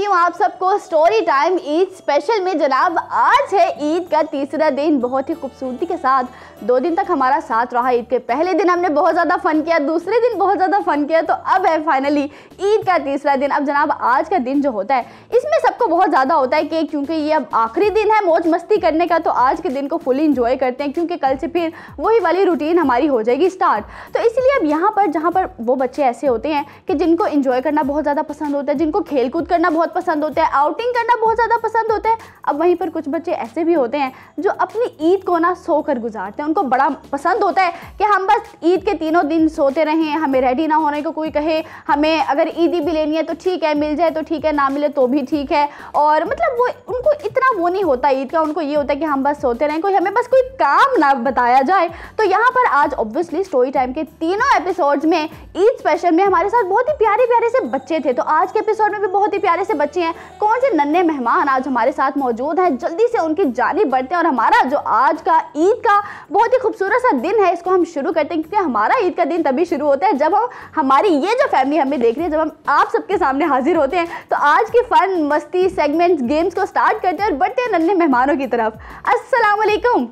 हूँ आप सबको स्टोरी टाइम ईद स्पेशल में। जनाब आज है ईद का तीसरा दिन। बहुत ही खूबसूरती के साथ 2 दिन तक हमारा साथ रहा। ईद के पहले दिन हमने बहुत ज़्यादा फ़न किया, दूसरे दिन बहुत ज़्यादा फ़न किया, तो अब है फाइनली ईद का तीसरा दिन। अब जनाब आज का दिन जो होता है इसमें सबको बहुत ज़्यादा होता है कि क्योंकि ये अब आखिरी दिन है मौज मस्ती करने का, तो आज के दिन को फुली इंजॉय करते हैं क्योंकि कल से फिर वही वाली रूटीन हमारी हो जाएगी स्टार्ट। तो इसलिए अब यहाँ पर जहाँ पर वो बच्चे ऐसे होते हैं कि जिनको इंजॉय करना बहुत ज़्यादा पसंद होता है, जिनको खेल कूद करना बहुत पसंद होता है, आउटिंग करना बहुत ज़्यादा पसंद होता है, अब वहीं पर कुछ बच्चे ऐसे भी होते हैं जो अपनी ईद को ना सोकर गुजारते हैं। उनको बड़ा पसंद होता है कि हम बस ईद के तीनों दिन सोते रहें, हमें रेडी ना होने को कोई कहे, हमें अगर ईदी भी लेनी है तो ठीक है, मिल जाए तो ठीक है, ना मिले तो भी ठीक है। और मतलब वो उनको इतना वो नहीं होता ईद का, उनको ये होता है कि हम बस सोते रहें, कोई हमें बस कोई काम ना बताया जाए। तो यहाँ पर आज ऑब्वियसली स्टोरी टाइम के तीनों एपिसोड्स में ईद स्पेशल में हमारे साथ बहुत ही प्यारे प्यारे से बच्चे थे। तो आज के एपिसोड में भी बहुत ही प्यारे से बच्चे हैं। कौन से नन्हे मेहमान आज हमारे साथ मौजूद हैं, जल्दी से उनकी जानिब बढ़ते हैं और हमारा जो आज का ईद का बहुत ही खूबसूरत सा दिन है इसको हम शुरू करते हैं, क्योंकि हमारा ईद का दिन तभी शुरू होता है जब हम हमारी ये जो फैमिली हमें देख रही है, जब हम आप सबके सामने हाजिर होते हैं। तो आज की फन मस्ती सेगमेंट्स गेम्स को स्टार्ट करते हैं और बढ़ते हैं नन्हे मेहमानों की तरफ। अस्सलाम वालेकुम।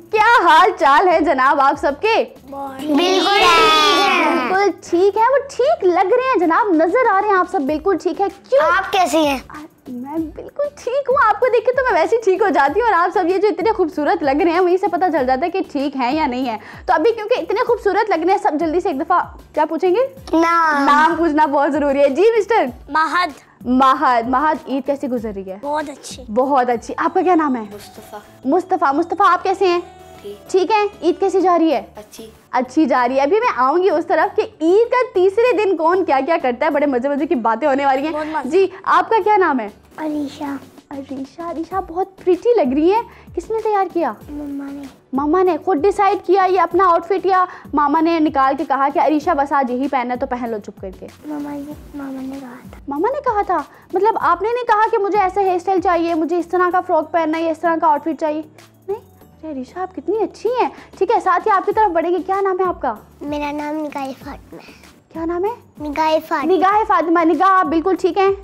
क्या हाल चाल है जनाब आप सबके? बिल्कुल ठीक है। वो ठीक लग रहे हैं जनाब, नजर आ रहे हैं आप सब बिल्कुल ठीक है। क्यों, आप कैसी हैं? मैं बिल्कुल ठीक हूँ, आपको देख के तो मैं वैसे ही ठीक हो जाती हूँ। और आप सब ये जो इतने खूबसूरत लग रहे हैं वहीं से पता चल जाता है कि ठीक है या नहीं है। तो अभी क्योंकि इतने खूबसूरत लग रहे हैं, सब जल्दी से एक दफा क्या पूछेंगे? नाम पूछना बहुत जरूरी है। जी मिस्टर महद। महद, ईद कैसी गुजर रही है? बहुत अच्छी। बहुत अच्छी। आपका क्या नाम है? मुस्तफ़ा, आप कैसे हैं? ठीक है। ईद कैसी जा रही है? अच्छी जा रही है। अभी मैं आऊंगी उस तरफ कि ईद का तीसरे दिन कौन क्या क्या करता है, बड़े मजे मजे की बातें होने वाली हैं। जी आपका क्या नाम है? अरीशा बहुत प्रीटी लग रही है। किसने तैयार किया? मामा ने खुद डिसाइड किया ये अपना आउटफिट, या मामा ने निकाल के कहा कि अरीशा बस आज यही पहनना है तो पहन लो चुप करके? मामा ने कहा था। मतलब आपने नहीं कहा कि मुझे ऐसा हेयर स्टाइल चाहिए, मुझे इस तरह का फ्रॉक पहनना है, इस तरह का आउटफिट चाहिए? नहीं। अरे अरीशा आप कितनी अच्छी हैं। ठीक है, साथ ही आपकी तरफ बढ़ेगी। क्या नाम है आपका? मेरा नाम निगाह फातिमा है। क्या नाम है? निगाह फातिमा। निगाह आप बिल्कुल ठीक हैं,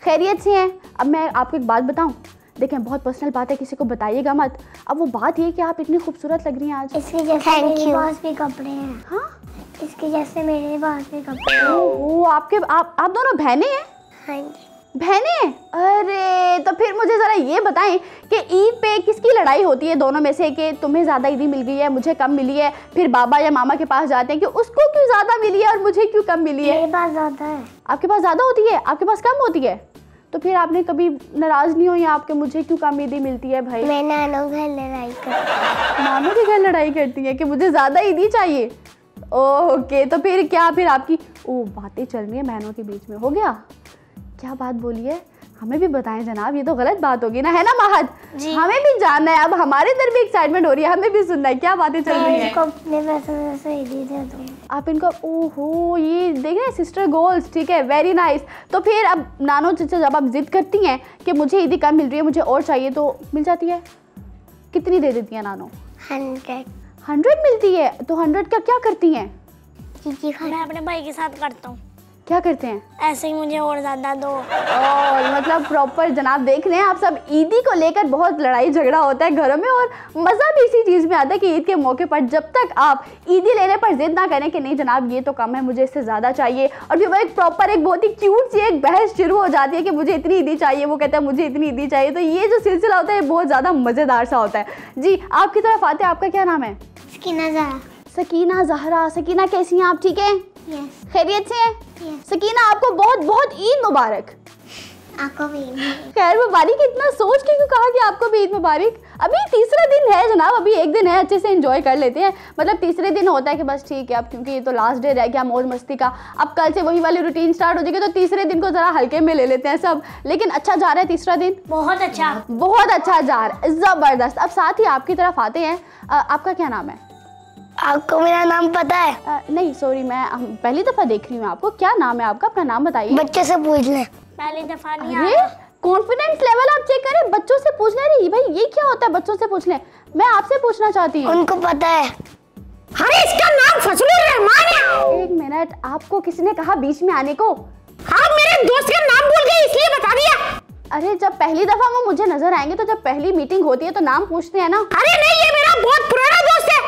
खैरियत से हैं। अब मैं आपको एक बात बताऊं, देखें बहुत पर्सनल बात है, किसी को बताइएगा मत। अब वो बात ये कि आप इतनी खूबसूरत लग रही हैं आज। इसके जैसे मेरे पास भी कपड़े हैं। हाँ, इसके जैसे मेरे पास भी कपड़े हैं। ओह, आप दोनों बहनें हैं? हाँ जी। बहनें? अरे तो फिर मुझे ज़रा ये बताएं कि ईद पे किसकी लड़ाई होती है दोनों में से, कि तुम्हें ज़्यादा ईदी मिल गई है, मुझे कम मिली है? फिर बाबा या मामा के पास जाते हैं कि उसको क्यों ज़्यादा मिली है और मुझे क्यों कम मिली है? मेरे पास ज़्यादा है। आपके पास ज़्यादा होती है, आपके पास कम होती है? तो फिर आपने कभी नाराज़ नहीं हो या आपके मुझे क्यों कम ईदी मिलती है भाई? मैं नानों घर लड़ाई करती। नानों के घर लड़ाई करती है कि मुझे ज़्यादा ईदी चाहिए? ओके, तो फिर क्या फिर आपकी बातें चल रही है बहनों के बीच में? हो गया? क्या बात बोली है? हमें भी बताएं जनाब, ये तो गलत बात होगी ना, है ना महद? हमें भी जानना है, अब हमारे अंदर भी एक्साइटमेंट हो रही है, हमें भी सुनना है क्या बातें चल रही हैं। अपने पैसे ईदी दे दो आप इनको। ओहो, ये देख रहे हैं सिस्टर गोल्स, ठीक है, वेरी नाइस। तो फिर अब नानो चचा जब आप जिद करती हैं कि मुझे ईदी कम मिल रही है, मुझे और चाहिए, तो मिल जाती है? कितनी दे देती हैं नानो? 100 मिलती है? तो 100 का क्या करती हैं? मैं अपने भाई के साथ करता हूँ। क्या करते हैं? ऐसे ही मुझे और ज़्यादा दो। और मतलब प्रॉपर जनाब देख रहे हैं आप सब, ईदी को लेकर बहुत लड़ाई झगड़ा होता है घरों में, और मज़ा भी इसी चीज़ में आता है कि ईद के मौके पर जब तक आप ईदी लेने पर जिद ना करें कि नहीं जनाब ये तो कम है, मुझे इससे ज़्यादा चाहिए, और फिर वो एक प्रॉपर एक बहुत ही क्यूट सी एक बहस शुरू हो जाती है कि मुझे इतनी ईदी चाहिए, वो कहता है मुझे इतनी ईदी चाहिए। तो ये जो सिलसिला होता है ये बहुत ज़्यादा मज़ेदार सा होता है। जी आपकी तरफ आते हैं, आपका क्या नाम है? सकीना ज़हरा। सकीना कैसी हैं आप? ठीक है, खैरियत से हैं? सकीना आपको बहुत बहुत ईद मुबारक। आपको भी खैर मुबारक। इतना सोच के क्यों कहा कि आपको भी ईद मुबारक? अभी तीसरा दिन है जनाब, अभी एक दिन है, अच्छे से एंजॉय कर लेते हैं। मतलब तीसरे दिन होता है कि बस ठीक है अब क्योंकि ये तो लास्ट डे रह गया मौज मस्ती का, अब कल से वही वाली रूटीन स्टार्ट हो जाएगी, तो तीसरे दिन को ज़रा हल्के में ले लेते हैं सब। लेकिन अच्छा जा रहा है तीसरा दिन? बहुत अच्छा जा रहा है, ज़बरदस्त। अब साथ ही आपकी तरफ आते हैं, आपका क्या नाम है? आपको मेरा नाम पता है? नहीं सॉरी, मैं पहली दफ़ा देख रही हूँ आपको। क्या नाम है आपका? अपना नाम बताइए। बच्चे से पूछ लें। पहली दफ़ा नहीं आया। कॉन्फिडेंस लेवल आप चेक करें, बच्चों से पूछने रही भाई, ये क्या होता है बच्चों से पूछने? मैं आपसे पूछना चाहती हूँ। उनको पता है। अरे इसका नाम फजलुर रहमान है। एक मिनट, आपको किसने कहा बीच में आने को? आप मेरे दोस्त का नाम भूल गए इसलिए बता दिया। अरे जब पहली दफा वो मुझे नजर आएंगे तो जब पहली मीटिंग होती है तो नाम पूछते हैं ना। अरे नहीं, ये मेरा बहुत पुराना दोस्त है।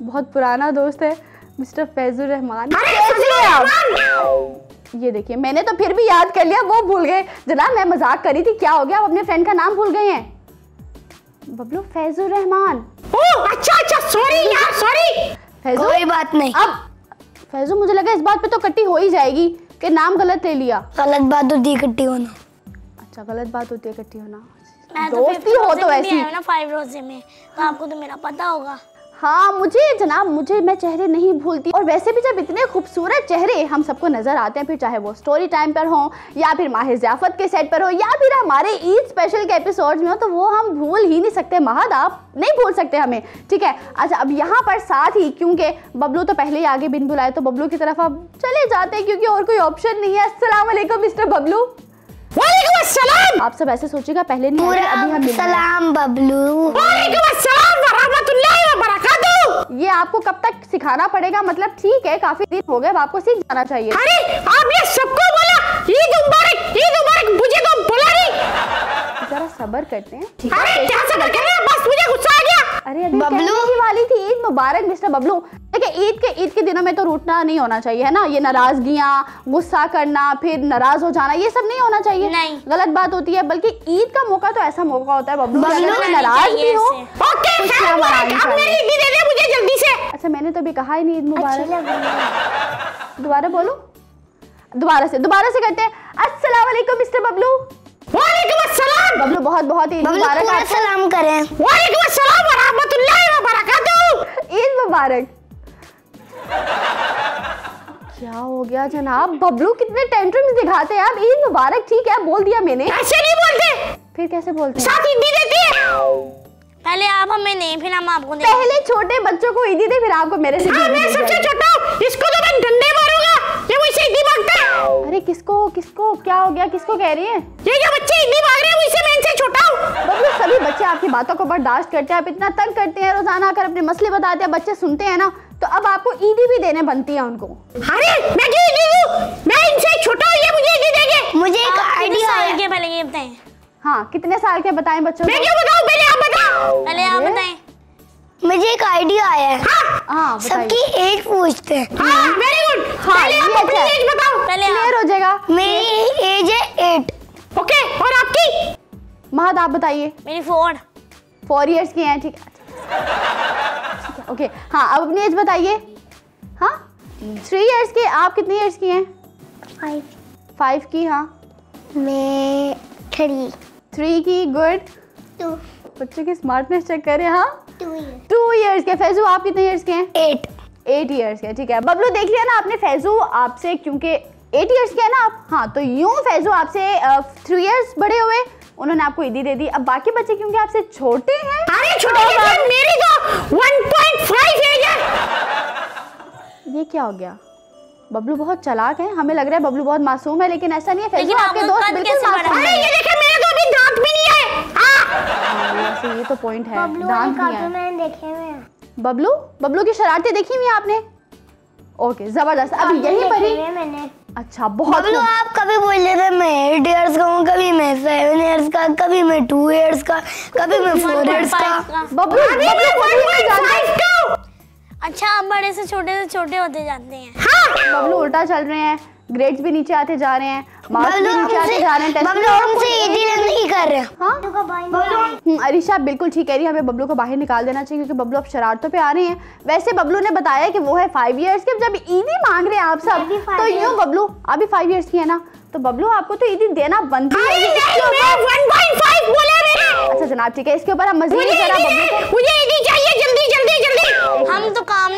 बहुत पुराना दोस्त है मिस्टर फैजुर रहमान। अरे फजलुर रहमान। ये देखिए, मैंने तो फिर भी याद कर लिया, वो भूल गए। जनाब मैं मजाक करी थी, क्या हो गया? आप अपने फ्रेंड का नाम भूल गए हैं? बबलू, फैजुर रहमान। ओह अच्छा, सॉरी यार, सॉरी। फैजुर, कोई बात नहीं। अब फैजुर, मुझे लगा इस बात पे तो कट्टी हो ही जाएगी कि नाम गलत ले लिया। गलत बात होती है इकट्ठी होना। अच्छा, गलत बात होती है इकट्ठी होना। मैं तो दोस्ती हो तो ऐसी ना 5 रोजे में, तो आपको तो मेरा पता होगा। हाँ मुझे जनाब, मुझे, मैं चेहरे नहीं भूलती। और वैसे भी जब इतने खूबसूरत चेहरे हम सबको नजर आते हैं, फिर चाहे वो स्टोरी टाइम पर हो या फिर माहिर ज़ियाफ़त के सेट पर हो या फिर हमारे ईद स्पेशल के एपिसोड्स में हो, तो वो हम भूल ही नहीं सकते। महद, आप नहीं भूल सकते हमें, ठीक है? अच्छा, अब यहाँ पर साथ ही, क्योंकि बबलू तो पहले ही आगे बिन बुलाए, तो बबलू की तरफ अब चले जाते हैं क्योंकि और कोई ऑप्शन नहीं है। अस्सलाम वालेकुम मिस्टर बबलू। वालेकुम अस्सलाम। आप सब ऐसे सोचिएगा पहले नहीं आए, अभी हम मिल रहे हैं। सलाम बबलू। वालेकुम अस्सलाम व रहमतुल्लाहि व बरकातहू। ये आपको कब तक सिखाना पड़ेगा? मतलब ठीक है, काफी दिन हो गए, अब आपको सीख जाना चाहिए। अरे आपने सबको बोला ईद मुबारक, ईद मुबारक, मुझे तो बोला नहीं। जरा सब्र करते हैं। अरे क्या सब्र कर रहे हैं, बस मुझे गुस्सा आ गया। अरे अभी बबलू। कहने ही वाली थी ईद मुबारक मिस्टर बबलू। देखिए, ईद के दिनों में तो रूठना नहीं होना चाहिए, है ना? ये नाराजगियाँ, गुस्सा करना, फिर नाराज हो जाना, ये सब नहीं होना चाहिए। नहीं, गलत बात होती है। बल्कि ईद का मौका तो ऐसा मौका होता है बबलू, बबलू, अगर कोई नहीं नाराज भी चाहिए हो। ऐसे। ओके खुशियाँ खैर मनानी अब मेरी चाहिए। ईद दे दे मुझे जल्दी से। अच्छा, मैंने तो अभी कहा ही नहीं ईद अच्छी मुबारक। लग रही है। दोबारा बोलो, दोबारा से करते हैं। अस्सलाम वालेकुम मिस्टर बबलू। वालेकुम अस्सलाम। बबलू, बहुत बहुत ईद बबलू मुबारक पूरा आपको। सलाम करें। वालेकुम अस्सलाम व रहमतुल्लाहि व बरकातहू। ईद मुबारक। क्या हो गया जनाब? बबलू कितने टेंट्रम्स दिखाते हैं आप। ईद मुबारक ठीक है, बोल दिया मैंने, ऐसे नहीं बोलते, फिर कैसे बोलते हैं? साथ ईद भी देती है। पहले आप हमें नहीं, फिर हम आपको दें। पहले छोटे बच्चों को ईदी दे, फिर आपको मेरे से हाँ ईदी मैं दी सबसे जाएगी। छोटा हूँ, इसको तो मैं डंडे मारूंगा, ये मुझसे ईदी मांगता है। अरे किसको किसको क्या हो गया? किसको कह रही है? ये जो बच्चे ईदी मांग रहे हैं मुझसे, मैं इनसे छोटा हूँ। बबलू, सभी बच्चे आपकी बातों को बर्दाश्त करते हैं। आप इतना तंग करते हैं, रोजाना आकर अपने मसले बताते हैं, बच्चे सुनते हैं ना, तो अब आपको ईदी भी देने बनती है उनको। अरे मैं क्यों ईदी दूँ? मैं इनसे छोटा हूँ, ये मुझे ईदी देंगे। मुझे एक आप कितने आइडिया साल है। के पहले ये बताएं। हाँ, कितने साल के बताएं बच्चों मैं को? क्यों बताऊँ, पहले आप बताओ। पहले आप अरे? बताएं। मुझे एक आइडिया आया है। हाँ सबकी बताइए। एज पूछते हैं। हाँ वेरी गुड। हाँ, पहले ये आप अपनी अच्छा है। एज बताओ। पहले क्लियर आप। हो जाएगा। मेरी एज है 8। ओके, और आपकी? महद, आप बताइए। मेरी 4। 4 इयर्स की हैं, ठीक है, ओके। हाँ, अब अपनी एज बताइए। हाँ, 3 इयर्स की। आप कितनी इयर्स की हैं? 5। 5 की। हाँ, मैं 3। 3 की। गुड। 2 बच्चों की स्मार्टनेस चेक करें। हाँ, 2 2 इयर्स के। फैजू, आप कितने इयर्स के हैं? 8। 8 इयर्स के, ठीक है। बबलू, देख लिया ना आपने? फैजू आपसे, क्योंकि 8 इयर्स के है ना आप, हाँ, तो यूं फैजू आपसे 3 इयर्स बड़े हुए, उन्होंने आपको ईदी दे दी। अब बाकी बच्चे क्योंकि आपसे छोटे हैं। अरे छोटे के साथ मेरी तो 1.5 एज है। ये क्या हो गया? बबलू बहुत चालाक है, हमें लग रहा है बबलू बहुत मासूम है, लेकिन ऐसा नहीं है। फैजू, लेकिन आपके आपका दोस्त कद बिल्कुल कैसे बढ़ा? मासूम अरे है। ये देखे, मेरे तो अभी दांत भी नहीं आए। वैसे ये तो पॉइंट है, दांत नहीं है। मैंने देखे हुए हैं। बबलू की शरारतें देखी हुई हैं आपने? ओके, जबरदस्त। अब यहीं पर ही। मैंने। अच्छा, बहुत बबलू, खूब। आप कभी बोल रहे थे मैं 8 इयर्स का हूँ, कभी मैं 7 इयर्स का, कभी मैं 2 इयर्स का, कभी मैं 4 इयर्स का। बबलू नहीं जानते। अच्छा, आप बड़े से छोटे होते जाते हैं। बबलू उल्टा चल रहे हैं, ग्रेड्स भी नीचे आते जा रहे हैं, मार्क्स भी नीचे आते जा रहे हैं, टेस्ट बबलू हमसे ईदी नहीं कर रहे। हाँ, अरीशा बिल्कुल ठीक कह रही है, हमें बबलू को बाहर निकाल देना चाहिए क्योंकि बबलू अब शरारतों पे आ रहे हैं। वैसे बबलू ने बताया कि वो है 5 इयर्स के, जब ईदी मांग रहे हैं आप सब, तो यूं बबलू अभी 5 इयर्स की है ना, तो बबलू आपको तो ईदी देना बनती है। इसके ऊपर 1.5 बोला मैंने। अच्छा जनाब, ठीक है, इसके ऊपर हम मजीद जरा बबलू को मुझे ईदी चाहिए, जल्दी जल्दी जल्दी।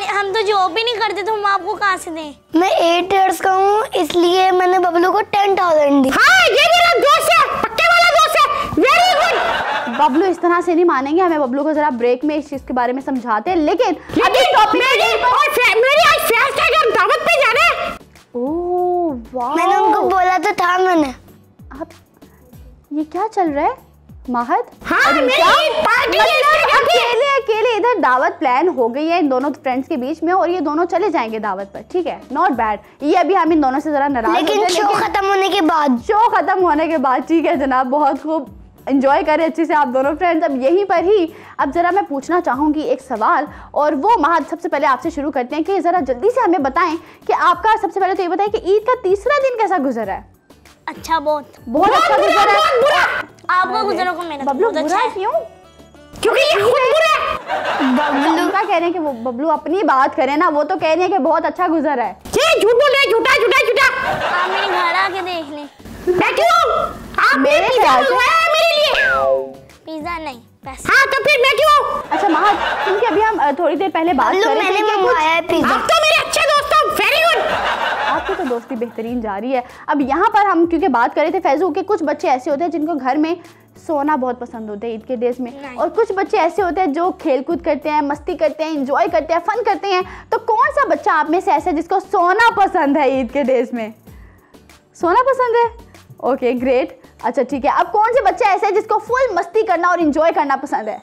हम तो जॉब भी नहीं करते, तो हम आपको कहाँ से दें? मैं 8 इयर्स का हूँ, इसलिए मैंने बबलू को 10,000 दी। हाँ ये मेरा दोस्त है, पक्के वाला दोस्त है। Very good. बबलू इस तरह से नहीं मानेंगे, हमें बबलू को जरा ब्रेक में इस चीज के बारे में समझाते हैं। लेकिन अभी टॉपिक मेरी आज फेस्ट है, हम दावत पे जाना है। ओह वाह, मैंने उनको बोला तो था मैंने। अब ये क्या चल रहा है? महद हाँ, मेरी पार्टी है इसके घर पे। अकेले इधर दावत प्लान हो गई है इन दोनों फ्रेंड्स के बीच में और ये दोनों चले जाएंगे दावत पर, ठीक है, नॉट बैड। ये अभी हम इन दोनों से जरा नाराज लेकिन शो खत्म होने के बाद, शो खत्म होने के बाद, ठीक है जनाब, बहुत खूब एंजॉय करें अच्छे से आप दोनों फ्रेंड्स। अब यहीं पर ही अब ज़रा मैं पूछना चाहूँगी एक सवाल, और वो महद सबसे पहले आपसे शुरू करते हैं कि ज़रा जल्दी से हमें बताएं कि आपका सबसे पहले तो ये बताएं कि ईद का तीसरा दिन कैसा गुजरा है? अच्छा, बहुत अच्छा गुजरा है। आपका गुजरा को मेरा बबलू बहुत अच्छा बुरा है। क्यों? क्योंकि ये खुद बुरा है। बबलू का कह रहे हैं कि वो बबलू अपनी बात करें ना, वो तो कह रही है कि बहुत अच्छा गुजरा है। ये झूठ बोल रहे हैं, झूठा झूठा झूठा। आप मेरे घर आके देख लें। मैं क्यों? आपने मेरे पिज़्ज़ा ख्याल से- मंगवाया है मेरे लिए। पिज्जा नहीं, पैसे। हाँ तो फिर मैं क्यों? अच्छा महद, क्योंकि अभी हम थोड़ी देर पहले बात कर रहे मैंने थे कि मंगवाया है पिज्जा। आप तो मेरे अच्छे दोस्त हो, वेरी गुड। आपकी तो दोस्ती बेहतरीन जा रही है। अब यहाँ पर हम क्योंकि बात कर रहे थे फैजू के, कुछ बच्चे ऐसे होते हैं जिनको घर में सोना बहुत पसंद होता है ईद के डेज में, और कुछ बच्चे ऐसे होते हैं जो खेलकूद करते हैं, मस्ती करते हैं, एंजॉय करते हैं, फन करते हैं। तो कौन सा बच्चा आप में से ऐसा है जिसको सोना पसंद है ईद के डेज में? सोना पसंद है, ओके ग्रेट। अच्छा ठीक है, अब कौन से बच्चे ऐसे हैं जिसको फुल मस्ती करना और एंजॉय करना पसंद है?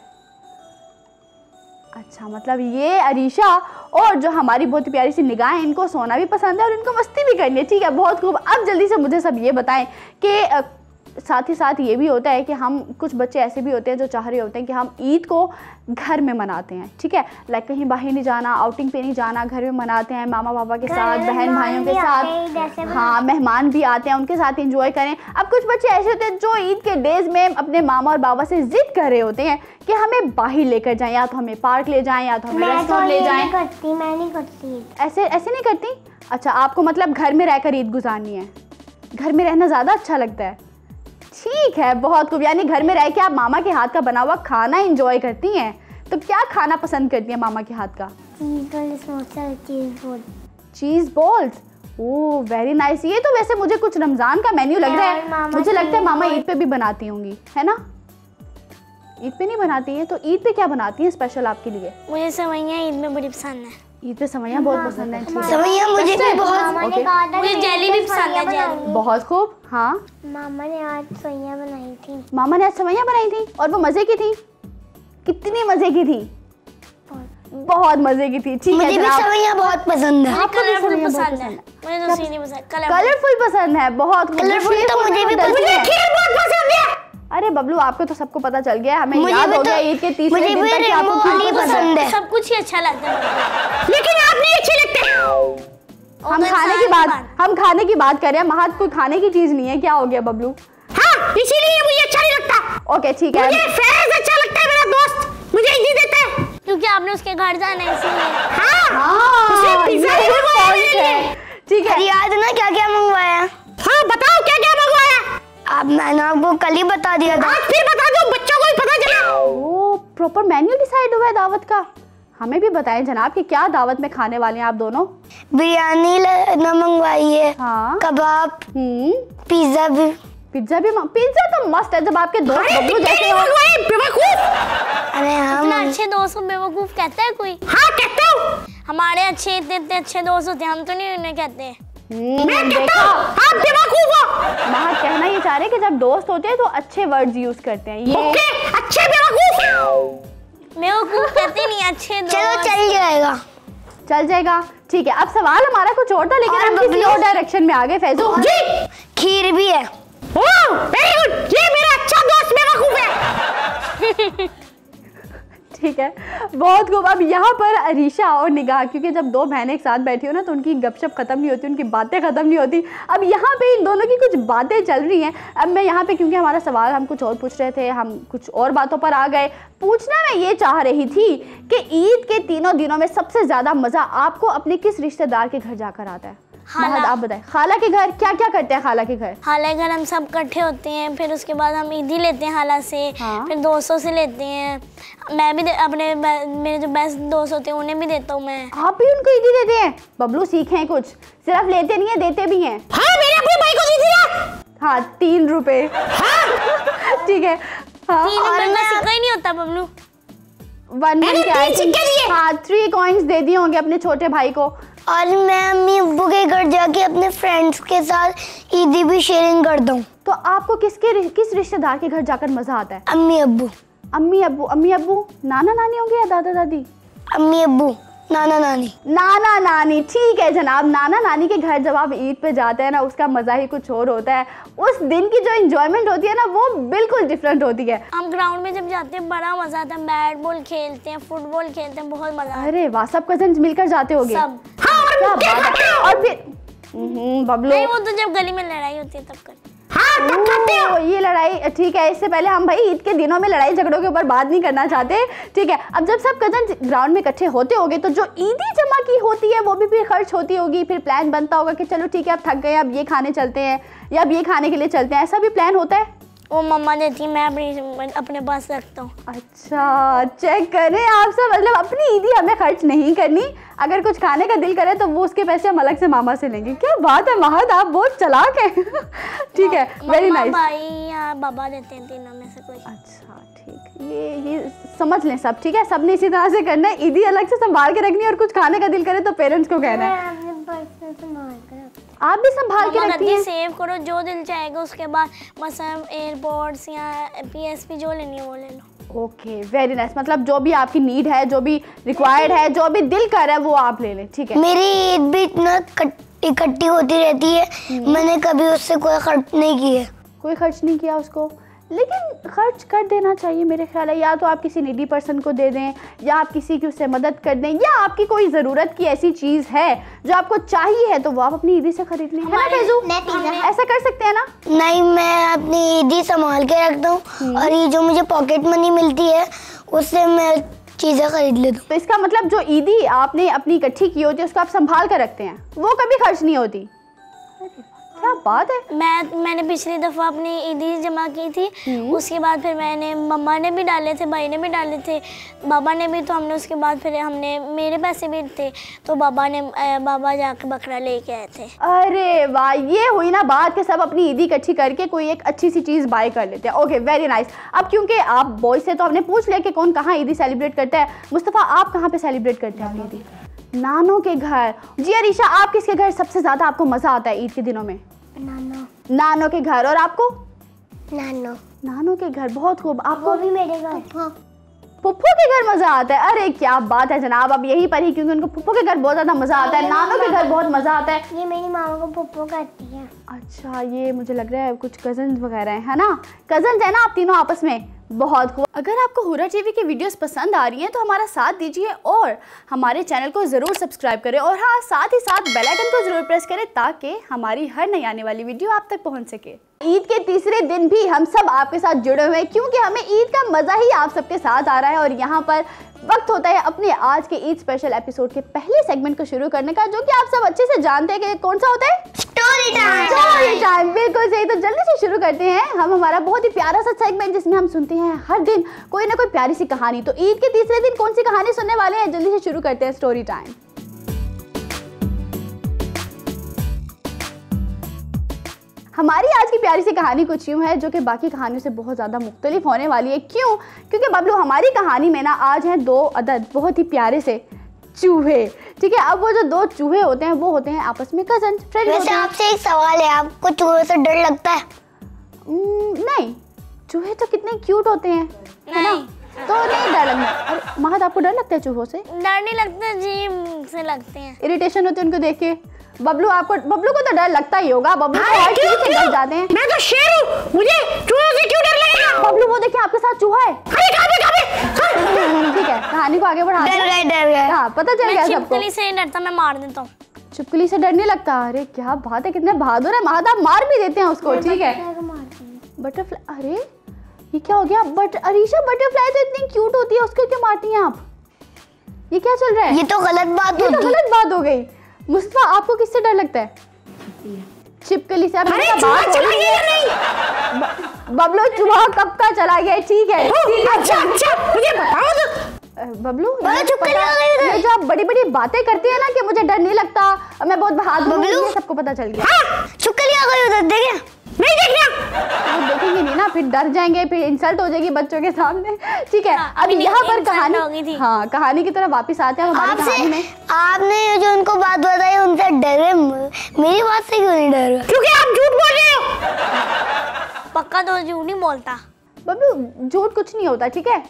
अच्छा, मतलब ये अरीशा और जो हमारी बहुत प्यारी सी निगाह है, इनको सोना भी पसंद है और इनको मस्ती भी करनी है, ठीक है, बहुत खूब। अब जल्दी से मुझे सब ये बताएं कि साथ ही साथ ये भी होता है कि हम कुछ बच्चे ऐसे भी होते हैं जो चाह रहे होते हैं कि हम ईद को घर में मनाते हैं, ठीक है, लाइक कहीं बाहर नहीं जाना, आउटिंग पे नहीं जाना, घर में मनाते हैं मामा पापा के साथ, बहन भाइयों के साथ, हाँ मेहमान भी आते हैं उनके साथ एंजॉय करें। अब कुछ बच्चे ऐसे होते हैं जो ईद के डेज में अपने मामा और बाबा से जिद कर रहे होते हैं कि हमें बाहर लेकर जाएं, या तो हमें पार्क ले जाएं या तो हमें रेस्टोरेंट ले जाएं। मैं नहीं करती ऐसे नहीं करती? अच्छा, आपको मतलब घर में रहकर ईद गुजारनी है, घर में रहना ज़्यादा अच्छा लगता है, ठीक है, बहुत खूब। यानी घर में रह के आप मामा के हाथ का बना हुआ खाना एंजॉय करती हैं। तो क्या खाना पसंद करती हैं मामा के हाथ का? चीज़ बॉल्स, ओह वेरी नाइस। ये तो वैसे मुझे कुछ रमज़ान का मेन्यू लग रहा है, मुझे लगता है मामा ईद पे भी बनाती होंगी, है ना? ईद पे नहीं बनाती हैं, तो ईद पे क्या बनाती हैं स्पेशल आपके लिए? मुझे सेवइयाँ ईद में बड़ी पसंद है। ईद पे सेवइयाँ बहुत पसंद है, ठीक है। सेवइयाँ मुझे भी बहुत, मुझे जैली भी पसंद है, जैली। बहुत खूब, हाँ। मामा ने आज सेवइयाँ बनाई थी। मामा ने आज सेवइयाँ बनाई थी और वो मज़े की थी? कितनी मज़े की थी? बहुत मज़े की थी, ठीक है। मुझे भी सेवइयाँ बहुत पसंद है। आपको भी कलरफुल सेवइयाँ बहुत पसंद है, मुझे दूसरी नहीं पसंद। कलरफुल पसंद है, बहुत खूब। कलरफुल तो मुझे भी डलती पसंद है। है। खीर बहुत पसंद है। अरे बबलू, आपको तो सबको पता चल गया, हमें मुझे याद भी हो तो- गया ईद के तीसरे मुझे दिन भी तक कि आपको रेनबो वाली खीर पसंद है। सब कुछ ही अच्छा लगता है। लेकिन आप नहीं अच्छे लगते। हम तो खाने की बात कर रहे हैं, महद कोई खाने की चीज नहीं है। क्या हो गया बबलू? हाँ, इसीलिए मुझे अच्छा नहीं लगता। ओके ठीक है। मुझे फैज अच्छा लगता है, मेरा दोस्त मुझे इज्जत देता है। क्योंकि आपने उसके घर जाना है इसलिए। हाँ, उसे पिज़्ज़ा ये भी मंगवाया point मेरे लिए। है, ठीक है। याद है ना क्या क्या मंगवाया? हाँ बताओ क्या क्या मंगवाया? अब मैंने आपको कल ही बता दिया था। आज फिर बता दो, बच्चों को भी पता चला। ओ, प्रॉपर मेन्यू डिसाइड हुआ है दावत का? हमें भी बताएं जनाब कि क्या दावत में खाने वाले हैं आप दोनों? बिरयानी न मंगवाई है, हाँ। कबाब, पिज्जा भी। पिज्जा तो मस्त है जब आपके दोस्त अरे बबलू पिज्जा जैसे नहीं हो। मंगवाए, बेवकूफ। अरे हाँ इतना अच्छे दोस्त को बेवकूफ कहता है कोई? हाँ कहता हूँ, हमारे अच्छे इतने अच्छे दोस्त होते हैं, हम तो नहीं उन्हें कहते। मैं कहता देखा, हूँ आप बेवकूफ हो। महद कहना ये चाह रहे कि जब दोस्त होते हैं तो अच्छे वर्ड्स यूज करते हैं। ये ओके, अच्छे बेवकूफ। बेवकूफ कहते नहीं, अच्छे दोस्त। चलो चल जाएगा। चल जाएगा, ठीक है। अब सवाल हमारा कुछ और था, लेकिन और हम किसी बबलू? और डायरेक्शन में आ गए फैजू। जी, खीर भी है। ओह वेरी गुड, ये मेरा अच्छा दोस्त बेवकूफ है। ठीक है, बहुत खूब। अब यहाँ पर अरीशा और निगाह, क्योंकि जब दो बहनें एक साथ बैठी हो ना तो उनकी गपशप खत्म नहीं होती, उनकी बातें खत्म नहीं होती। अब यहाँ पे इन दोनों की कुछ बातें चल रही हैं। अब मैं यहाँ पे, क्योंकि हमारा सवाल हम कुछ और पूछ रहे थे, हम कुछ और बातों पर आ गए। पूछना मैं ये चाह रही थी कि ईद के तीनों दिनों में सबसे ज़्यादा मज़ा आपको अपने किस रिश्तेदार के घर जाकर आता है? खाला। महद आप बताएं, खाला के घर क्या क्या करते हैं? खाला के घर खाला घर हम सब इकट्ठे होते हैं, फिर उसके बाद हम ईदी लेते हैं खाला से, हाँ। फिर दोस्तों से लेते हैं। मैं भी मेरे जो बेस्ट दोस्त होते हैं उन्हें भी देता हूँ मैं। आप भी उनको ईदी देते हैं? बबलू सीखें कुछ, सिर्फ लेते नहीं है देते भी हैं। हाँ मैंने अपने भाई को दी थी। हाँ 3 रुपए। ठीक है, हाँ। 3 रुपए का सिक्का ही नहीं होता बबलू। 1 मैंने के आई 3 सिक्के दिए। हाँ 3 कॉइन्स दे दिए होंगे अपने छोटे भाई को। आज मैं अम्मी अब्बू के घर जाके अपने फ्रेंड्स के साथ ईदी भी शेयरिंग करता हूँ। तो आपको किस रिश्तेदार के घर जाकर मजा आता है? अम्मी अब्बू। अम्मी अब्बू नाना नानी होंगे या दादा दादी? अम्मी अब्बू, नाना नानी। ठीक है जनाब, नाना नानी के घर जब आप ईद पे जाते हैं ना, उसका मज़ा ही कुछ और होता है। उस दिन की जो इंजॉयमेंट होती है ना, वो बिल्कुल डिफरेंट होती है। हम ग्राउंड में जब जाते हैं बड़ा मजा आता है, बैट बॉल खेलते हैं, फुटबॉल खेलते हैं, बहुत मजा आता है। अरे वाह, सब कजन्स मिलकर जाते होगे? सब। क्या बात है। और फिर बबलू, नहीं, वो तो जब गली में लड़ाई होती है तब करते हैं। ये लड़ाई ठीक है। इससे पहले हम भाई ईद के दिनों में लड़ाई झगड़ों के ऊपर बात नहीं करना चाहते, ठीक है। अब जब सब कजन ग्राउंड में इकट्ठे होते होंगे तो जो ईदी जमा की होती है वो भी फिर खर्च होती होगी। फिर प्लान बनता होगा कि चलो ठीक है, अब थक गए, अब ये खाने चलते हैं या अब ये खाने के लिए चलते हैं, ऐसा भी प्लान होता है? वो मम्मा देती, मैं अपने पास रखता हूँ। अच्छा, चेक करें आप सब, मतलब अपनी ईदी हमें खर्च नहीं करनी। अगर कुछ खाने का दिल करे तो वो उसके पैसे हम अलग से मामा से लेंगे। क्या बात है महद, आप बहुत चालाक हैं। ठीक है, वेरी नाइस। भाई या बाबा देते हैं, तीनों में से कोई। अच्छा ठीक, ये समझ लें सब, ठीक है। सबने इसी तरह से करना है, ईदी अलग से संभाल के रखनी है और कुछ खाने का दिल करे तो पेरेंट्स को कहना है। आप भी संभाल के रखिए, सेव करो, जो दिल चाहेगा उसके बाद मसलन एयरपोर्ट्स या PSP जो लेनी है वो ले लो। Okay, very nice. मतलब जो भी आपकी नीड है, जो भी रिक्वायर्ड है, जो भी दिल कर रहा है वो आप ले लें, ठीक है। मेरी ईद भी इतना इकट्ठी होती रहती है, मैंने कभी उससे कोई खर्च नहीं किया। कोई खर्च नहीं किया उसको, लेकिन खर्च कर देना चाहिए मेरे ख्याल है। या तो आप किसी नीडी पर्सन को दे दें, या आप किसी की उससे मदद कर दें, या आपकी कोई ज़रूरत की ऐसी चीज़ है जो आपको चाहिए है तो वो आप अपनी ईदी से खरीद लें, है ना फैजू? ऐसा कर सकते हैं ना? नहीं, मैं अपनी ईदी संभाल के रखता हूँ और ये जो मुझे पॉकेट मनी मिलती है उससे मैं चीज़ें खरीद लेता हूँ। तो इसका मतलब जो ईदी आपने अपनी इकट्ठी की होती है उसको आप संभाल कर रखते हैं, वो कभी खर्च नहीं होती। क्या बात है। मैंने पिछली दफ़ा अपनी ईदी जमा की थी, उसके बाद फिर मैंने, मम्मा ने भी डाले थे, भाई ने भी डाले थे, बाबा ने भी, तो हमने उसके बाद फिर हमने, मेरे पैसे भी थे तो बाबा जाके बकरा लेके आए थे। अरे वाह, ये हुई ना बात कि सब अपनी ईदी इकट्ठी करके कोई एक अच्छी सी चीज़ बाय कर लेते हैं। Okay, very nice. अब क्योंकि आप बॉय से तो हमने पूछ लिया कि कौन कहाँ ईदी सेलिब्रेट करता है। मुस्तफ़ा, आप कहाँ पे सेलिब्रेट करते हैं अपनी ईदी? नानों के घर। जी अरीशा, आप किसके घर सबसे ज़्यादा आपको मज़ा आता है ईद के दिनों में? नानो के घर। और आपको? नानो के घर। बहुत खूब। आपको? भी मेरे घर। पुप्पो के घर मजा आता है। अरे क्या बात है जनाब, अब यहीं पर ही, क्योंकि उनको पुप्पो के घर बहुत ज्यादा मजा आता है, नानो के घर बहुत मजा आता है। ये मेरी मामा को पुप्पो कहती है। अच्छा, ये मुझे लग रहा है कुछ कजन्स वगैरह है ना? कजन्स है ना आप तीनों आपस में? बहुत खूब। अगर आपको हुर्रा टीवी की वीडियोस पसंद आ रही हैं तो हमारा साथ दीजिए और हमारे चैनल को ज़रूर सब्सक्राइब करें, और हाँ, साथ ही साथ बेल आइकन को ज़रूर प्रेस करें ताकि हमारी हर नई आने वाली वीडियो आप तक पहुंच सके। ईद के तीसरे दिन भी हम सब आपके साथ जुड़े हुए हैं, क्योंकि हमें ईद का मज़ा ही आप सबके साथ आ रहा है। और यहाँ पर वक्त होता है अपने आज के ईद स्पेशल एपिसोड के पहले सेगमेंट को शुरू करने का, जो कि आप सब अच्छे से जानते हैं कि कौन सा होता है? Story time. बिल्कुल सही। तो जल्दी से शुरू करते हैं हम हमारा बहुत ही प्यारा सा सेगमेंट, जिसमें हम सुनते हैं हर दिन कोई ना कोई प्यारी सी कहानी। तो ईद के तीसरे दिन कौन सी कहानी सुनने वाले हैं? जल्दी से शुरू करते हैं स्टोरी टाइम। हमारी आज की प्यारी सी कहानी कुछ यूँ है, जो कि बाकी कहानियों से बहुत ज़्यादा मुख्तलिफ होने वाली है। क्यों? क्योंकि बबलू, हमारी कहानी में ना आज हैं दो अदद बहुत ही प्यारे से चूहे, ठीक है। अब वो जो दो चूहे होते हैं वो होते हैं आपस में कजन फ्रेंड। वैसे आपसे एक सवाल है, आपको चूहे से डर लगता है? नहीं, चूहे तो कितने क्यूट होते हैं, है ना? तो नहीं डर लगता। अरे महद, आपको डर लगता है चूहों से? डर नहीं लगता जी, से लगते हैं, इरिटेशन होती है उनको देख के। बबलू को तो डर लगता ही होगा। बबलू को हर चीज से डर जाते हैं। मैं तो शेर हूँ, मुझे चूहों से क्यों डर लगेगा? बबलू, वो देखिए आपके साथ चूहा है। ठीक है, कहानी को आगे बढ़ाते हैं। डर गए। हाँ, पता चल गया सबको। छिपकली से डरता, मैं मार देता हूँ। छिपकली से डर नहीं लगता? अरे क्या बात है, कितने बहादुर है महद, आप मार भी देते हैं उसको, ठीक है। बटरफ्लाई, अरे ये क्या हो गया? अरीशा, बटरफ्लाई तो इतनी क्यूट होती है, उसको क्यों मारती हैं आप? ये क्या चल रहा है? ये तो गलत बात होती है। गलत बात हो गई। मुस्तफा, आपको किससे डर लगता है? छिपकली से। अरे चूहा चला गया या नहीं? बबलू, चूहा कब का चला गया? ठीक है। अच्छा, मुझे बताओ तो। बबलू, ये जो आप बड़ी बड़ी बातें करती है ना कि मुझे डर नहीं लगता, मैं बहुत बहादुर हूँ, ये सबको पता चल गया। छिपकली आ गई उधर, देखे? नहीं देखना। वो देखेंगे नहीं ना, फिर डर जाएंगे, फिर इंसल्ट हो जाएगी बच्चों के सामने। ठीक है, अब अभी यहाँ पर insult हो गई थी। कहानी, हाँ कहानी की तरफ वापस आते हैं हमारी कहानी में। आपने जो उनको बात बताई उनसे डरे, मेरी बात से क्यों नहीं डर रहे? क्योंकि आप झूठ बोल रहे हो। पक्का तो झूठ नहीं बोलता। बबलू झूठ कुछ नहीं होता, ठीक है,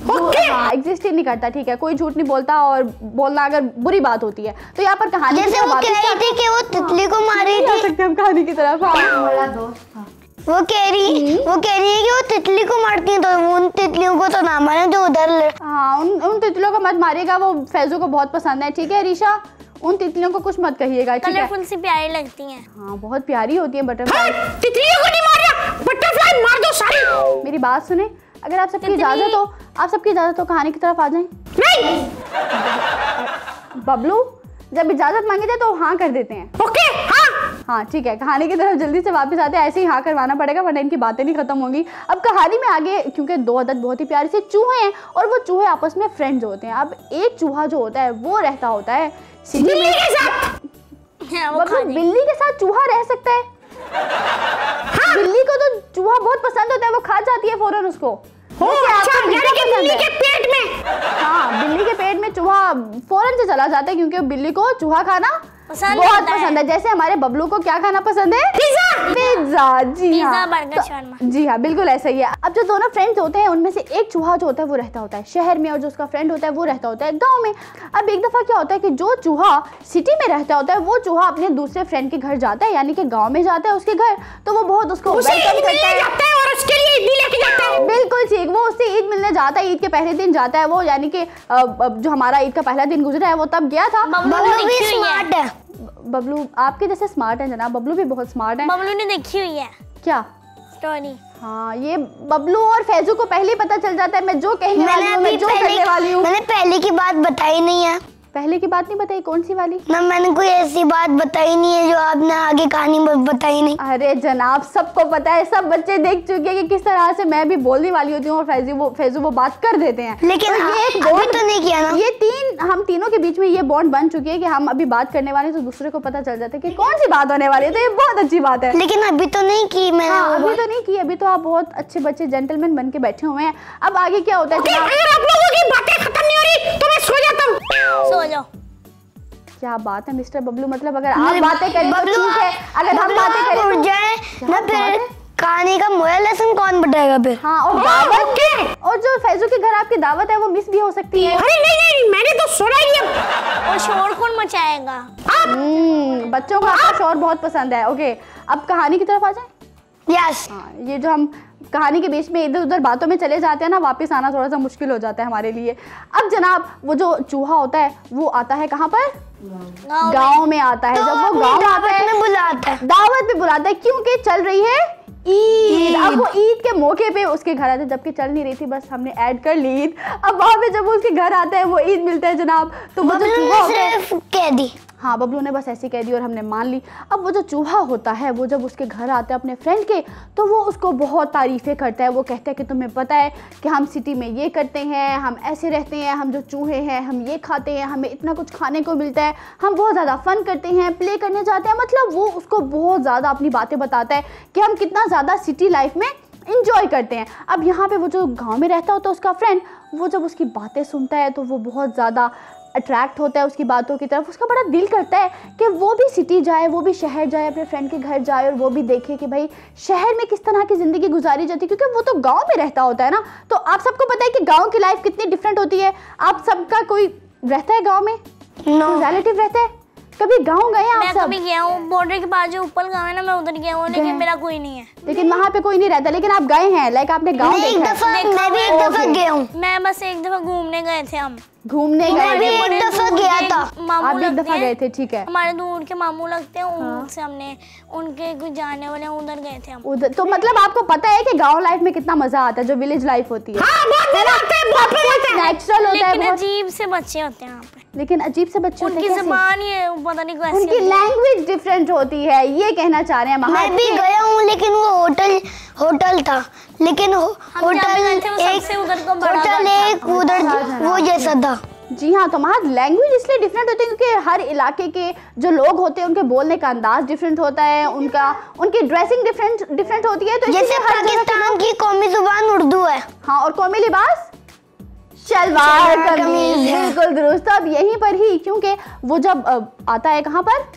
हाँ एग्जिस्ट ही नहीं करता। ठीक है, कोई झूठ नहीं बोलता, और बोलना अगर बुरी बात होती है तो यहाँ पर कहानी जैसे वो कह रही थी कि वो तितली को मारी थी, सकते हम कहानी की तरफ। हाँ दोस्त था, वो कह रही है कि वो तितली को मारती है, तो उन तितलियों को तो ना मारे जो उधर हाँ उन तितलियों को मत मारिएगा, वो फैजू को बहुत पसंद है। ठीक है ऋषा, उन तितलियों को कुछ मत कहिएगा, ठीक है। कलरफुल सी प्यारी लगती हैं। हाँ बहुत प्यारी होती है बटरफ्लाई। तितलियों को नहीं मारिया, बटरफ्लाई मार दो सारी। मेरी बात सुने, अगर आप सबकी इजाजत हो, कहानी की तरफ आ जाएं। नहीं बबलू जब इजाजत मांगे थे तो हाँ कर देते हैं। ओके हाँ हाँ ठीक है, कहानी की तरफ जल्दी से वापस आते हैं, ऐसे ही हाँ करवाना पड़ेगा वरना इनकी बातें नहीं खत्म होंगी। अब कहानी में आगे, क्योंकि दो अदद बहुत ही प्यारे से चूहे हैं और वो चूहे आपस में फ्रेंड्स होते हैं। अब एक चूहा जो होता है वो रहता होता है सिटी में। बिल्ली के साथ। हाँ, वो बबलू खाने। बिल्ली के साथ चूहा रह सकता है? हाँ। बिल्ली को तो चूहा बहुत पसंद होता है, वो खा जाती है फौरन उसको। अच्छा, यानी कि बिल्ली के पेट में। हाँ बिल्ली के पेट में चूहा फौरन से चला जाता है, क्योंकि बिल्ली को चूहा खाना पसंद बहुत होता है। पसंद है। जैसे हमारे बबलू को क्या खाना पसंद है? पिज्जा। जी पिज्जा, हाँ, बर्गर, शॉर्मा। जी हाँ बिल्कुल ऐसा ही है। अब जो दोनों फ्रेंड्स होते हैं उनमें से एक चूहा जो होता है वो रहता होता है शहर में, और जो उसका फ्रेंड होता है वो रहता होता है गांव में। अब एक दफा क्या होता है कि जो चूहा सिटी में रहता होता है वो चूहा अपने दूसरे फ्रेंड के घर जाता है, यानी कि गाँव में जाता है उसके घर, तो वो बहुत उसको वेलकम करता है और उसके लिए ईद भी लेके जाता है। बिल्कुल ठीक, वो उससे ईद मिलने जाता है, ईद के पहले दिन जाता है वो, यानी कि जो हमारा ईद का पहला दिन गुजरा है वो तब गया था। बबलू भी स्मार्ट है। बबलू आपके जैसे स्मार्ट है जनाब, बबलू भी बहुत स्मार्ट है। बबलू ने देखी हुई है क्या स्टोरी? हाँ ये बबलू और फैजू को पहले ही पता चल जाता है मैं जो कहने वाली हूँ, मैं जो करने वाली हूँ। मैंने पहले की बात बताई नहीं है। पहले की बात नहीं बताई, कौन सी वाली? ना मैंने कोई ऐसी बात बताई नहीं है जो आपने आगे कहानी में बताई नहीं। अरे जनाब सबको पता है, सब बच्चे देख चुके हैं कि किस तरह से मैं भी बोलने वाली होती हूँ और फैजू वो बात कर देते हैं। लेकिन तो ये एक अभी बॉन्ड तो नहीं किया ना। ये हम तीनों के बीच में ये बॉन्ड बन चुकी है कि हम अभी बात करने वाले हैं तो दूसरे को पता चल जाता है कि कौन सी बात होने वाली है, तो ये बहुत अच्छी बात है। लेकिन अभी तो नहीं की मैंने। हाँ अभी तो नहीं की, अभी तो आप बहुत अच्छे बच्चे जेंटलमैन बन के बैठे हुए हैं। अब आगे क्या होता है जनाब? अगर आप लोगों की बातें खत्म नहीं हो रही तो मैं सो जाता हूँ। सो जाओ। क्या बात है मिस्टर बबलू, मतलब अगर आप बातें करें तो ठीक है, अगर हम बातें करें उठ तो जाए ना, फिर कहानी का मोरल लेसन कौन बताएगा फिर? हाँ, और दावत, और जो फैजू के घर आपकी दावत है वो मिस भी हो सकती है। अरे नहीं मैंने तो सोना ही है। और शोर कौन मचाएगा? बच्चों को आपका शोर बहुत पसंद है। ओके अब कहानी की तरफ आ जाए। यस। हाँ ये जो हम कहानी के बीच में इधर उधर बातों में चले जाते हैं ना, वापस आना थोड़ा सा मुश्किल हो जाता है हमारे लिए। अब जनाब वो जो चूहा होता है वो आता है कहाँ पर? गांव में आता है। जब वो गांव आता है में बुलाता है, दावत पे बुलाता है, क्योंकि चल रही है ईद। अब वो ईद के मौके पे उसके घर आते हैं, जबकि चल नहीं रही थी, बस हमने ऐड कर ली ईद। अब वहाँ पे जब वो उसके घर आता है वो ईद मिलता है जनाब, तो वो जो चूहा होता है, सिर्फ कह दी। हाँ बबलू ने बस ऐसी कह दी और हमने मान ली। अब वो जो चूहा होता है वो जब उसके घर आता है अपने फ्रेंड के, तो वो उसको बहुत तारीफ़ें करता है। वो कहता है कि तुम्हें पता है कि हम सिटी में ये करते हैं, हम ऐसे रहते हैं, हम जो चूहे हैं हम ये खाते हैं, हमें इतना कुछ खाने को मिलता है, हम बहुत ज़्यादा फ़न करते हैं, प्ले करने जाते हैं। मतलब वो उसको बहुत ज़्यादा अपनी बातें बताता है कि हम कितना ज़्यादा सिटी लाइफ में इंजॉय करते हैं। अब यहाँ पे वो जो गांव में रहता होता है उसका फ्रेंड, वो जब उसकी बातें सुनता है तो वो बहुत ज़्यादा अट्रैक्ट होता है उसकी बातों की तरफ। उसका बड़ा दिल करता है कि वो भी सिटी जाए, वो भी शहर जाए, अपने फ्रेंड के घर जाए और वो भी देखे कि भाई शहर में किस तरह की ज़िंदगी गुजारी जाती है, क्योंकि वो तो गांव में रहता होता है ना। तो आप सबको पता है कि गांव की लाइफ कितनी डिफरेंट होती है। आप सबका कोई रहता है गाँव में? नो। रिलेटिव रहता है? कभी गाँव गए आप मैं सब? कभी गया हूँ, बॉर्डर के पास जो ऊपर गाँव है ना, मैं उधर गया हूँ, लेकिन मेरा कोई नहीं है। लेकिन वहाँ पे कोई नहीं रहता, लेकिन आप गए हैं, लाइक आपने गाँव मैं एक देखा है? दफा गया हूँ। मैं बस एक दफा घूमने गए थे हम। घूमने मैं भी गए? एक दफा गया था। मामू आप भी एक लगते दफा हैं। गए थे, ठीक है। हमारे दूर के मामू लगते हैं, उनसे हमने उनके कुछ जाने वाले हैं, उधर गए थे हम। उधर तो मतलब आपको पता है कि गांव लाइफ में कितना मजा आता है, जो विलेज लाइफ होती है। हाँ बहुत मजा आता है, बहुत मजा आता है। नेचुरल होता है लेकिन बहुत, अजीब से बच्चे होते हैं यहाँ पे। लेकिन अजीब से बच्चे होते उनकी हैं। कैसे? जबान ये पता नहीं कैसी उनकी होती है। लैंग्वेज डिफरेंट होती है, ये कहना चाह रहे हैं मैं महाराज। भी गया हूँ, लेकिन वो होटल था, लेकिन हम जहाँ पे गए थे वो सबसे उधर का बड़ा होटल घर था। एक उधर वो जैसा था। जी हाँ, तो हमारा लैंग्वेज इसलिए डिफरेंट होती है क्योंकि हर इलाके के जो लोग होते हैं उनके बोलने का अंदाज डिफरेंट होता है, उनकी ड्रेसिंग डिफरेंट होती है। तो जैसे पाकिस्तान की कौमी जुबान उर्दू है। हाँ, और कौमी लिबास शलवार कमीज। बिल्कुल दुरुस्त। अब यहीं पर ही, क्योंकि वो जब आता है कहाँ पर,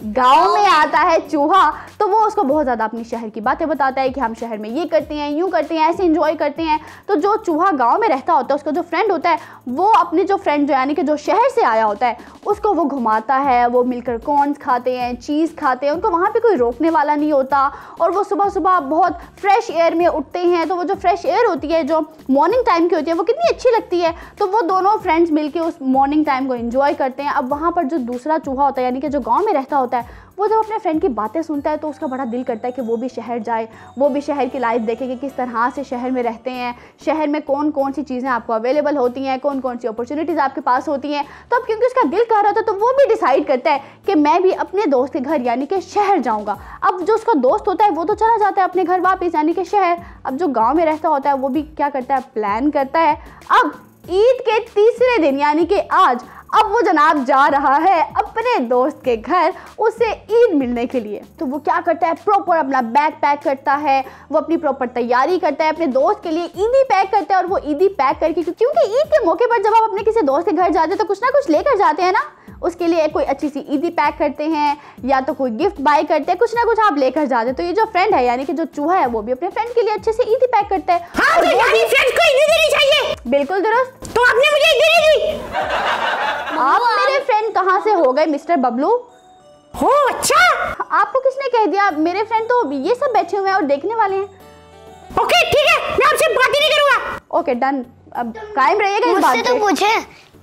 गांव में आता है चूहा, तो वो उसको बहुत ज़्यादा अपनी शहर की बातें बताता है कि हम शहर में ये करते हैं, यूँ करते हैं, ऐसे एंजॉय करते हैं। तो जो चूहा गांव में रहता होता है, उसका जो फ्रेंड होता है, वो अपने जो फ्रेंड जो यानी कि जो शहर से आया होता है उसको वो घुमाता है। वो मिलकर कॉर्न्स खाते हैं, चीज़ खाते हैं, उनको वहाँ पे कोई रोकने वाला नहीं होता। और वो सुबह सुबह बहुत फ्रेश एयर में उठते हैं। तो वो जो फ्रेश एयर होती है, जो मॉर्निंग टाइम की होती है, वो कितनी अच्छी लगती है। तो वो दोनों फ्रेंड्स मिलकर उस मॉर्निंग टाइम को एंजॉय करते हैं। अब वहाँ पर जो दूसरा चूहा होता है यानी कि जो गाँव में रहता होता है, वो जब अपने फ्रेंड की बातें सुनता है तो उसका बड़ा दिल करता है कि वो भी शहर जाए, वो भी शहर की लाइफ देखे कि किस तरह से शहर में रहते हैं, शहर में कौन कौन सी चीज़ें आपको अवेलेबल होती हैं, कौन कौन सी अपॉर्चुनिटीज़ आपके पास होती हैं। तो अब क्योंकि उसका दिल कर रहा था तो वो भी डिसाइड करता है कि मैं भी अपने दोस्त के घर यानी कि शहर जाऊँगा। अब जो उसका दोस्त होता है वो तो चला जाता है अपने घर वापस यानी कि शहर। अब जो गाँव में रहता होता है वो भी क्या करता है, प्लान करता है। अब ईद के तीसरे दिन यानी कि आज, अब वो जनाब जा रहा है अपने दोस्त के घर उससे ईद मिलने के लिए। तो वो क्या करता है, प्रॉपर अपना बैग पैक करता है, वो अपनी प्रॉपर तैयारी करता है, अपने दोस्त के लिए ईदी पैक करता है। और वो ईदी पैक करके, क्योंकि ईद के मौके पर जब आप अपने किसी दोस्त के घर जाते हैं तो कुछ ना कुछ लेकर जाते हैं ना, उसके लिए कोई अच्छी सी ईदी पैक करते हैं या तो कोई गिफ्ट बाय करते हैं, कुछ ना कुछ आप लेकर जाते हैं। तो ये जो फ्रेंड है यानी कि जो चूहा है वो भी अपने फ्रेंड के लिए अच्छे से ईदी पैक करता है। हाँ, तो यानी फ्रेंड्स को ईदी देनी चाहिए। बिल्कुल दुरुस्त। तो आपने मुझे ईदी नहीं दी। आप मेरे फ्रेंड कहाँ से हो गए मिस्टर बबलू? हो अच्छा, आपको किसने कह दिया? मेरे फ्रेंड तो ये सब बैठे हुए हैं और देखने वाले हैं। ओके ठीक है, मैं आपसे बात ही नहीं करूंगा। Okay done. अब कायम रहिएगा इस बात मुझसे तो पे। पूछे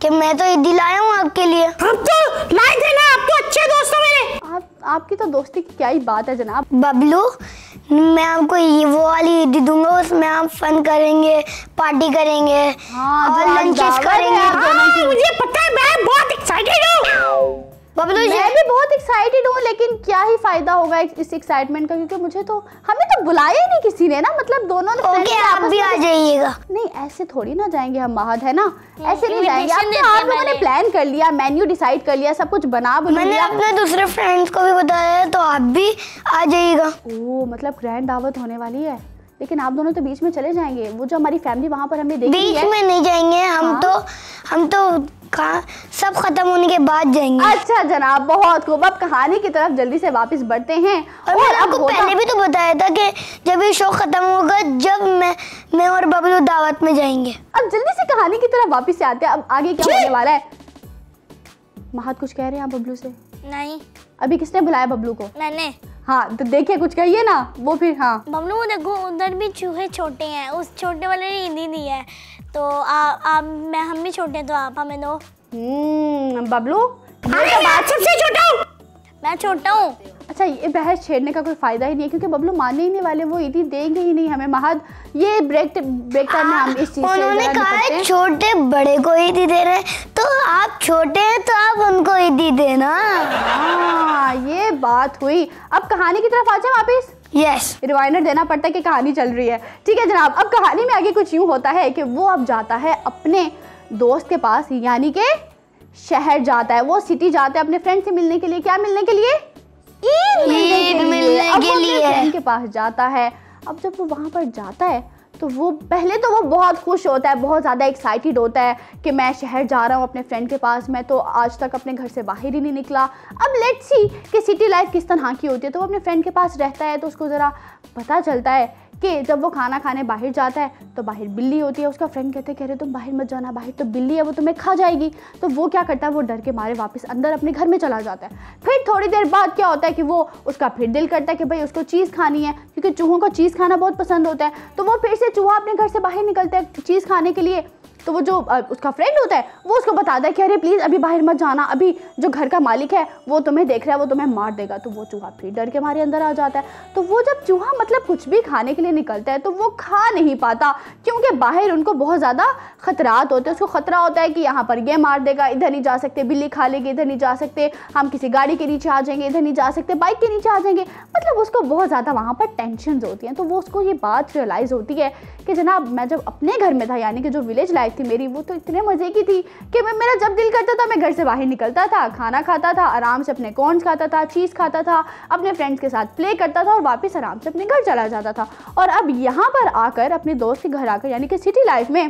कि मैं तो ईदी लाया हूँ आपके लिए। हम तो लाए थे ना, आप तो अच्छे दोस्त हो मेरे। आपकी तो दोस्ती की क्या ही बात है जनाब। बबलू, मैं आपको ये वो वाली ईदी दूंगा, उसमें आप फन करेंगे, पार्टी करेंगे और लंचेस करेंगे। हाँ, मुझे पता है, मैं बहुत एक्साइटेड हूँ। बबलू जी, मैं भी बहुत एक्साइटेड हूँ, लेकिन क्या ही फायदा होगा इस एक्साइटमेंट का, क्योंकि मुझे तो, हमें तो बुलाया ही नहीं किसी ने ना, मतलब दोनों ओके आप भी आ जाइएगा। नहीं ऐसे थोड़ी ना जाएंगे हम महद, है ना, ऐसे नहीं जाएंगे। invitation आप देते लोगों ने मैंने। प्लान कर लिया, मेन्यू डिसाइड कर लिया, सब कुछ बना मैंने लिया। अपने दूसरे फ्रेंड्स को भी बताया है, तो आप भी आ जाइएगा। ओह, मतलब ग्रैंड दावत होने वाली है, लेकिन आप दोनों तो बीच में चले जाएंगे। वो जो हमारी फैमिली वहाँ पर हमने देखी बीच है। में नहीं जाएंगे हम। हाँ? हम तो सब खत्म होने के बाद जाएंगे। अच्छा जनाब, बहुत खूब। अब कहानी की तरफ जल्दी से वापस बढ़ते हैं। और मैंने आपको पहले भी तो बताया था कि जब ये शो खत्म होगा, जब मैं और बबलू दावत में जाएंगे। अब जल्दी से कहानी की तरफ वापस से आते हैं। अब आगे क्या होने वाला है? महद कुछ कह रहे हैं आप बबलू से? नहीं, अभी किसने बुलाया बबलू को? मैंने। हाँ तो देखिए, कुछ कहिए ना। वो फिर हाँ बबलू वो देखो, उधर भी चूहे छोटे हैं, उस छोटे वाले ने ईदी दी है, तो हम भी छोटे हैं तो आप हमें दो। बबलू, अरे मैं सबसे छोटा हूँ। मैं छोटा हूँ। अच्छा ये बहस छेड़ने का कोई फायदा ही नहीं है, क्योंकि बबलू मानने ही नहीं वाले, वो ईदी देंगे ही नहीं हमें। महद, ये ब्रेक टाइम में हम इस चीज से उन्होंने जरा कहा निपटते है हैं। छोटे बड़े को ईदी दे रहे हैं, तो आप छोटे हैं तो आप उनको ईदी देना। हाँ ये बात हुई। अब कहानी की तरफ आ जाए वापिस। यस, रिवाइंडर देना पड़ता है कि कहानी चल रही है। ठीक है जनाब, अब कहानी में आगे कुछ यूं होता है कि वो अब जाता है अपने दोस्त के पास, यानी कि शहर जाता है, वो सिटी जाता है अपने फ्रेंड से मिलने के लिए। क्या मिलने के लिए? ईद मिलने के लिए। फ्रेंड के पास जाता है। अब जब वो वहाँ पर जाता है तो वो पहले तो वो बहुत खुश होता है, बहुत ज़्यादा एक्साइटेड होता है कि मैं शहर जा रहा हूँ अपने फ्रेंड के पास, मैं तो आज तक अपने घर से बाहर ही नहीं निकला। अब लेट्स सी कि सिटी लाइफ किस तरह की होती है। तो वो अपने फ्रेंड के पास रहता है तो उसको ज़रा पता चलता है कि जब वो खाना खाने बाहर जाता है तो बाहर बिल्ली होती है। उसका फ्रेंड कहते कह रहे तुम बाहर मत जाना, बाहर तो बिल्ली है, वो तुम्हें खा जाएगी। तो वो क्या करता है, वो डर के मारे वापस अंदर अपने घर में चला जाता है। फिर थोड़ी देर बाद क्या होता है कि वो उसका फिर दिल करता है कि भाई उसको चीज़ खानी है, क्योंकि चूहों को चीज़ खाना बहुत पसंद होता है। तो वो फिर से चूहा अपने घर से बाहर निकलता है चीज़ खाने के लिए। तो वो जो उसका फ्रेंड होता है वो उसको बताता है कि अरे प्लीज़ अभी बाहर मत जाना, अभी जो घर का मालिक है वो तुम्हें देख रहा है, वो तुम्हें मार देगा। तो वो चूहा फिर डर के मारे अंदर आ जाता है। तो वो जब चूहा मतलब कुछ भी खाने के लिए निकलता है तो वो खा नहीं पाता, क्योंकि बाहर उनको बहुत ज़्यादा खतरात होते हैं। उसको खतरा होता है कि यहाँ पर ये मार देगा, इधर नहीं जा सकते, बिल्ली खा लेगी, इधर नहीं जा सकते, हम किसी गाड़ी के नीचे आ जाएंगे, इधर नहीं जा सकते, बाइक के नीचे आ जाएंगे। मतलब उसको बहुत ज़्यादा वहाँ पर टेंशन होती हैं। तो वो उसको ये बात रियलाइज़ होती है कि जनाब मैं जब अपने घर में था, यानी कि जो विलेज लाइफ लाइफ थी मेरी वो तो इतने मज़े की थी कि मेरा जब दिल करता था मैं घर से बाहर निकलता था, खाना खाता था, आराम से अपने कॉर्न्स खाता था, चीज़ खाता था, अपने फ्रेंड्स के साथ प्ले करता था और वापस आराम से अपने घर चला जाता था। और अब यहाँ पर आकर अपने दोस्त के घर आकर यानी कि सिटी लाइफ में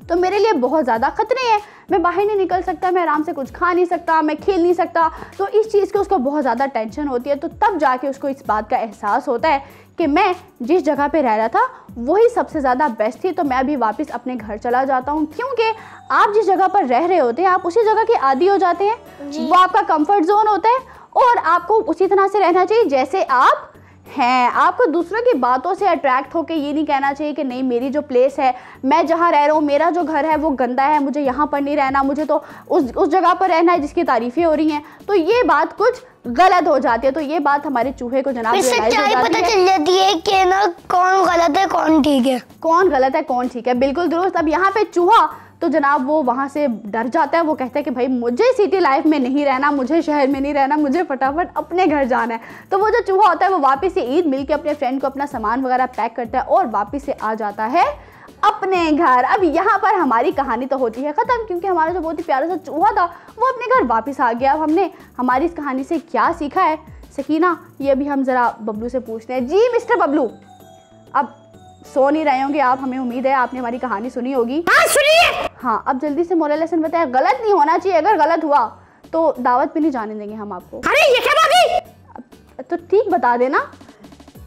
तो मेरे लिए बहुत ज़्यादा ख़तरे हैं। मैं बाहर नहीं निकल सकता, मैं आराम से कुछ खा नहीं सकता, मैं खेल नहीं सकता। तो इस चीज़ की उसको बहुत ज़्यादा टेंशन होती है। तो तब जाके उसको इस बात का एहसास होता है कि मैं जिस जगह पे रह रहा था वही सबसे ज़्यादा बेस्ट थी, तो मैं अभी वापस अपने घर चला जाता हूँ। क्योंकि आप जिस जगह पर रह रहे होते हैं आप उसी जगह के आदी हो जाते हैं, वो आपका कंफर्ट जोन होता है और आपको उसी तरह से रहना चाहिए जैसे आप हैं। आपको दूसरों की बातों से अट्रैक्ट होकर ये नहीं कहना चाहिए कि नहीं मेरी जो प्लेस है, मैं जहाँ रह रहा हूँ, मेरा जो घर है वो गंदा है, मुझे यहाँ पर नहीं रहना, मुझे तो उस जगह पर रहना है जिसकी तारीफ़ें हो रही हैं। तो ये बात कुछ गलत हो जाती है। तो ये बात हमारे चूहे को जनाब इससे क्या पता चल जाती है कि ना कौन गलत है कौन ठीक है, कौन गलत है कौन ठीक है। बिल्कुल दुरुस्त। अब यहाँ पे चूहा तो जनाब वो वहाँ से डर जाता है, वो कहता है कि भाई मुझे सिटी लाइफ में नहीं रहना, मुझे शहर में नहीं रहना, मुझे फटाफट अपने घर जाना है। तो वो जो चूहा होता है वो वापस से ईद मिल के अपने फ्रेंड को अपना सामान वगैरह पैक करता है और वापस से आ जाता है अपने घर। अब यहाँ पर हमारी कहानी तो होती है ख़त्म, क्योंकि हमारा जो बहुत ही प्यारा सा चूहा था वो अपने घर वापस आ गया। अब हमने हमारी इस कहानी से क्या सीखा है सकीना, ये अभी हम ज़रा बबलू से पूछते हैं। जी मिस्टर बबलू, अब सो नहीं रहे होंगे आप, हमें उम्मीद है आपने हमारी कहानी सुनी होगी। हाँ सुनिए। हाँ, अब जल्दी से मोरल लेसन बताया। गलत नहीं होना चाहिए, अगर गलत हुआ तो दावत पे नहीं जाने देंगे हम आपको। अरे ये क्या बात है? तो ठीक बता देना।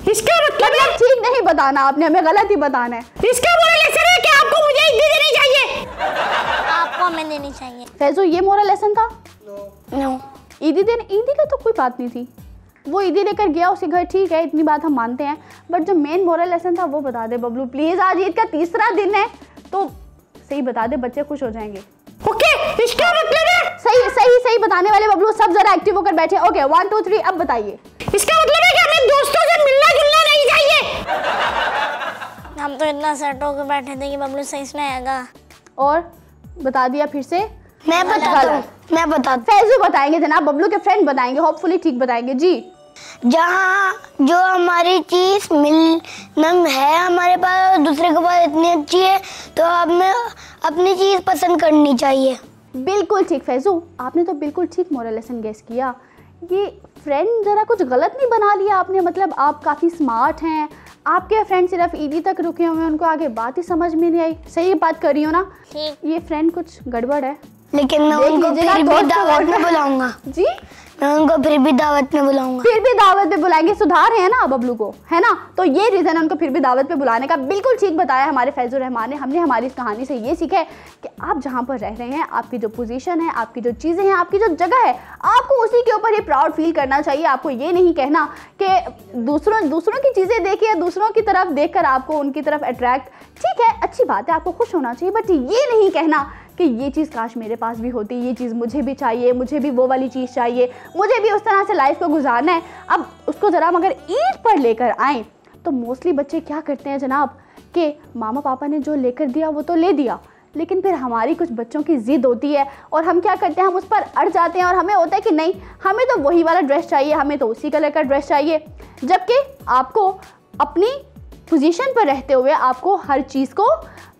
इसका मतलब ठीक नहीं बताना, आपने हमें गलत ही बताना है। इसका मोरल लेसन है कि आपको मुझे ईदी देनी चाहिए। आपको हमें देनी चाहिए। फैजू ये मोरल लेसन था? नो ईदी का तो कोई बात नहीं थी, वो ईदी लेकर गया उसके घर, ठीक है इतनी बात हम मानते हैं, बट जो मेन मोरल लेसन था वो बता दे बबलू प्लीज। आज ईद का तीसरा दिन है तो सही बता दे, बच्चे खुश हो जाएंगे। ओके, इसका मतलब है सही सही सही बताने वाले बबलू सब जरा एक्टिव होकर बैठे। ओके 1 2 3 अब बताइए। इसका मतलब है कि हमें दोस्तों से मिलना जुलना नहीं चाहिए। हम तो इतना सेट होकर बैठे थे कि बबलू सही से नहीं आएगा। और बता दिया फिर से। मैं बताता हूँ, मैं बताता फैजू बताएंगे जनाब, बबलू के फ्रेंड बताएंगे, होपफुली ठीक बताएंगे। जी हूँ। जहाँ जो हमारी चीज़ मिलना है हमारे पास और दूसरे के पास इतनी अच्छी है तो हमें अपनी चीज़ पसंद करनी चाहिए। बिल्कुल ठीक फैजू, आपने तो बिल्कुल ठीक मोरल लेसन गेस किया। ये फ्रेंड ज़रा कुछ गलत नहीं बना लिया आपने, मतलब आप काफ़ी स्मार्ट हैं, आपके फ्रेंड सिर्फ ईदी तक रुके हुए हैं, उनको आगे बात ही समझ में नहीं आई। सही बात कर रही हो ना? ठीक। ये फ्रेंड कुछ गड़बड़ है। लेकिन मैं उनको फिर भी दावत में बुलाऊंगा। जी मैं उनको फिर भी दावत में बुलाऊंगा। फिर भी दावत पे बुलाएंगे, सुधार है ना बबलू को, है ना? तो ये रीज़न है उनको फिर भी दावत पे बुलाने का। बिल्कुल ठीक बताया हमारे फैजुर रहमान ने। हमने हमारी इस कहानी से ये सीखा है कि आप जहाँ पर रह रहे हैं, आपकी जो पोजीशन है, आपकी जो चीज़ें हैं, आपकी जो जगह है, आपको उसी के ऊपर ही प्राउड फील करना चाहिए। आपको ये नहीं कहना कि दूसरों की चीज़ें देखिए, दूसरों की तरफ देखकर आपको उनकी तरफ अट्रैक्ट, ठीक है अच्छी बात है, आपको खुश होना चाहिए, बट ये नहीं कहना कि ये चीज़ काश मेरे पास भी होती, ये चीज़ मुझे भी चाहिए, मुझे भी वो वाली चीज़ चाहिए, मुझे भी उस तरह से लाइफ को गुजारना है। अब उसको ज़रा मगर ईद पर लेकर आएँ तो मोस्टली बच्चे क्या करते हैं जनाब कि मामा पापा ने जो लेकर दिया वो तो ले दिया, लेकिन फिर हमारी कुछ बच्चों की ज़िद होती है और हम क्या करते हैं, हम उस पर अड़ जाते हैं और हमें होता है कि नहीं हमें तो वही वाला ड्रेस चाहिए, हमें तो उसी कलर का ड्रेस चाहिए। जबकि आपको अपनी पोजीशन पर रहते हुए आपको हर चीज़ को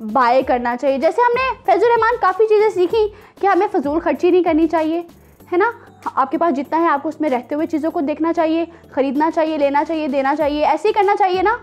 बाय करना चाहिए। जैसे हमने फैजुर रहमान काफ़ी चीज़ें सीखी कि हमें फजूल खर्ची नहीं करनी चाहिए, है ना? आपके पास जितना है आपको उसमें रहते हुए चीज़ों को देखना चाहिए, ख़रीदना चाहिए, लेना चाहिए, देना चाहिए, ऐसे ही करना चाहिए ना?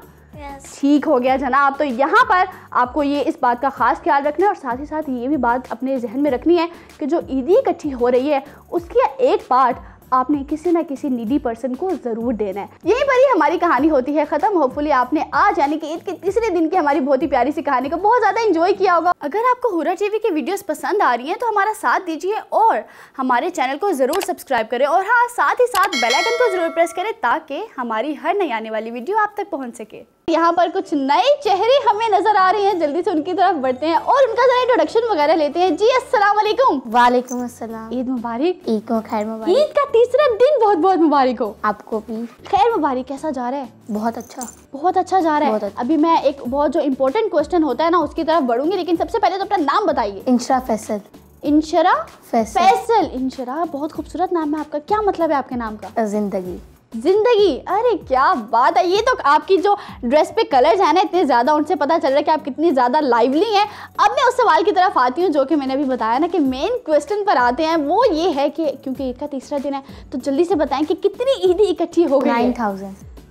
ठीक हो गया जनाब। तो यहाँ पर आपको ये इस बात का ख़ास ख्याल रखना है और साथ ही साथ ये भी बात अपने जहन में रखनी है कि जो ईदी इकट्ठी हो रही है उसकी एक पार्ट आपने किसी ना किसी नीडी पर्सन को ज़रूर देना है। यहीं पर ही हमारी कहानी होती है ख़त्म। होपफुली आपने आज यानी कि ईद के तीसरे दिन की हमारी बहुत ही प्यारी सी कहानी को बहुत ज़्यादा एंजॉय किया होगा। अगर आपको हुर्रा टीवी की वीडियोस पसंद आ रही हैं तो हमारा साथ दीजिए और हमारे चैनल को ज़रूर सब्सक्राइब करें और हाँ साथ ही साथ बेल आइकन को ज़रूर प्रेस करें ताकि हमारी हर नई आने वाली वीडियो आप तक पहुँच सके। यहाँ पर कुछ नए चेहरे हमें नजर आ रहे हैं, जल्दी से उनकी तरफ बढ़ते हैं और उनका जरा इंट्रोडक्शन वगैरह लेते हैं। जी अस्सलाम वालेकुम। वालेकुम अस्सलाम। ईद मुबारक। ईद को खैर मुबारक। ईद का तीसरा दिन बहुत बहुत मुबारक हो। आपको भी खैर मुबारक। कैसा जा रहा है? बहुत अच्छा, बहुत अच्छा जा रहा है। बहुत अच्छा। अभी मैं एक बहुत जो इम्पोर्टेंट क्वेश्चन होता है ना उसकी तरफ बढ़ूंगी, लेकिन सबसे पहले तो अपना नाम बताइए। इंशरा फैसल। इंशरा फैसल। फैसल। इंशरा बहुत खूबसूरत नाम है आपका, क्या मतलब है आपके नाम का? जिंदगी। जिंदगी। अरे क्या बात है, ये तो आपकी जो ड्रेस पे कलर्स है ना इतने ज़्यादा, उनसे पता चल रहा है कि आप कितनी ज़्यादा लाइवली हैं। अब मैं उस सवाल की तरफ आती हूँ जो कि मैंने अभी बताया ना कि मेन क्वेश्चन पर आते हैं। वो ये है कि क्योंकि ईद का तीसरा दिन है तो जल्दी से बताएं कि कितनी ईदी इकट्ठी हो गई?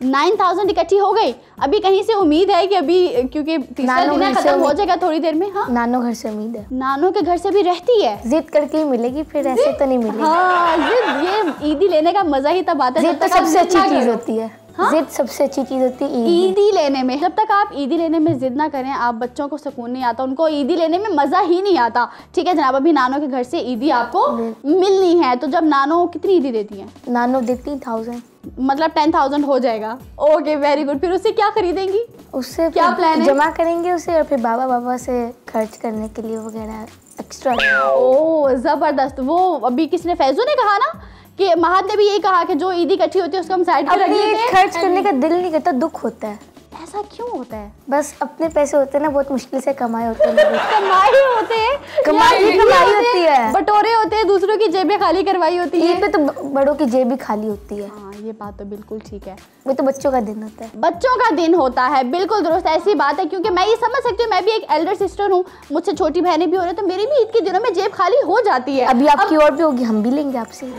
9,000 इकट्ठी हो गई। अभी कहीं से उम्मीद है कि अभी क्योंकि तीसरा दिन है खत्म हो जाएगा थोड़ी देर में। हाँ, नानो घर से उम्मीद है। नानो के घर से भी रहती है? जिद करके ही मिलेगी, फिर ऐसे तो नहीं मिलेगी। हाँ, जिद, ये ईदी लेने का मजा ही तब आता है। जिद तो सबसे अच्छी चीज होती है। जिद सबसे अच्छी चीज होती है ईदी लेने में। जब तक आप ईदी लेने में जिद ना करें, आप बच्चों को सुकून नहीं आता, उनको ईदी लेने में मजा ही नहीं आता। ठीक है जनाब, अभी नानो के घर से ईदी आपको मिलनी है, तो जब नानो कितनी ईदी देती है? नानो देती 1000, मतलब 10,000 हो जाएगा। Okay very good. फिर उससे क्या खरीदेंगी? उससे क्या प्लान है? जमा करेंगे उसे और फिर बाबा से खर्च करने के लिए वगैरह एक्स्ट्रा। ओ जबरदस्त। वो अभी किसने, फैजू ने कहा ना कि महद ने भी यही कहा कि जो ईदी इकट्ठी होती है उसको हम साइड पे रख देते हैं। खर्च करने का दिल नहीं करता, दुख होता है। ऐसा क्यों होता है? बस अपने पैसे होते हैं ना, बहुत मुश्किल से कमाए होते हैं। कमाई होते हैं, कमाई होती है, बटोरे होते हैं, दूसरों की जेबें खाली करवाई होती है। ईद पे तो बड़ों की जेब भी खाली होती है। हाँ ये बात तो बिल्कुल ठीक है। वो तो बच्चों का दिन होता है। बच्चों का दिन होता है, बिल्कुल दुरुस्त, ऐसी बात है। क्योंकि मैं ये समझ सकती हूँ, मैं भी एक एल्डर सिस्टर हूँ, मुझसे छोटी बहनें भी हो रही, तो मेरी भी ईद के दिनों में जेब खाली हो जाती है। अभी आपकी और भी होगी, हम भी लेंगे आपसे।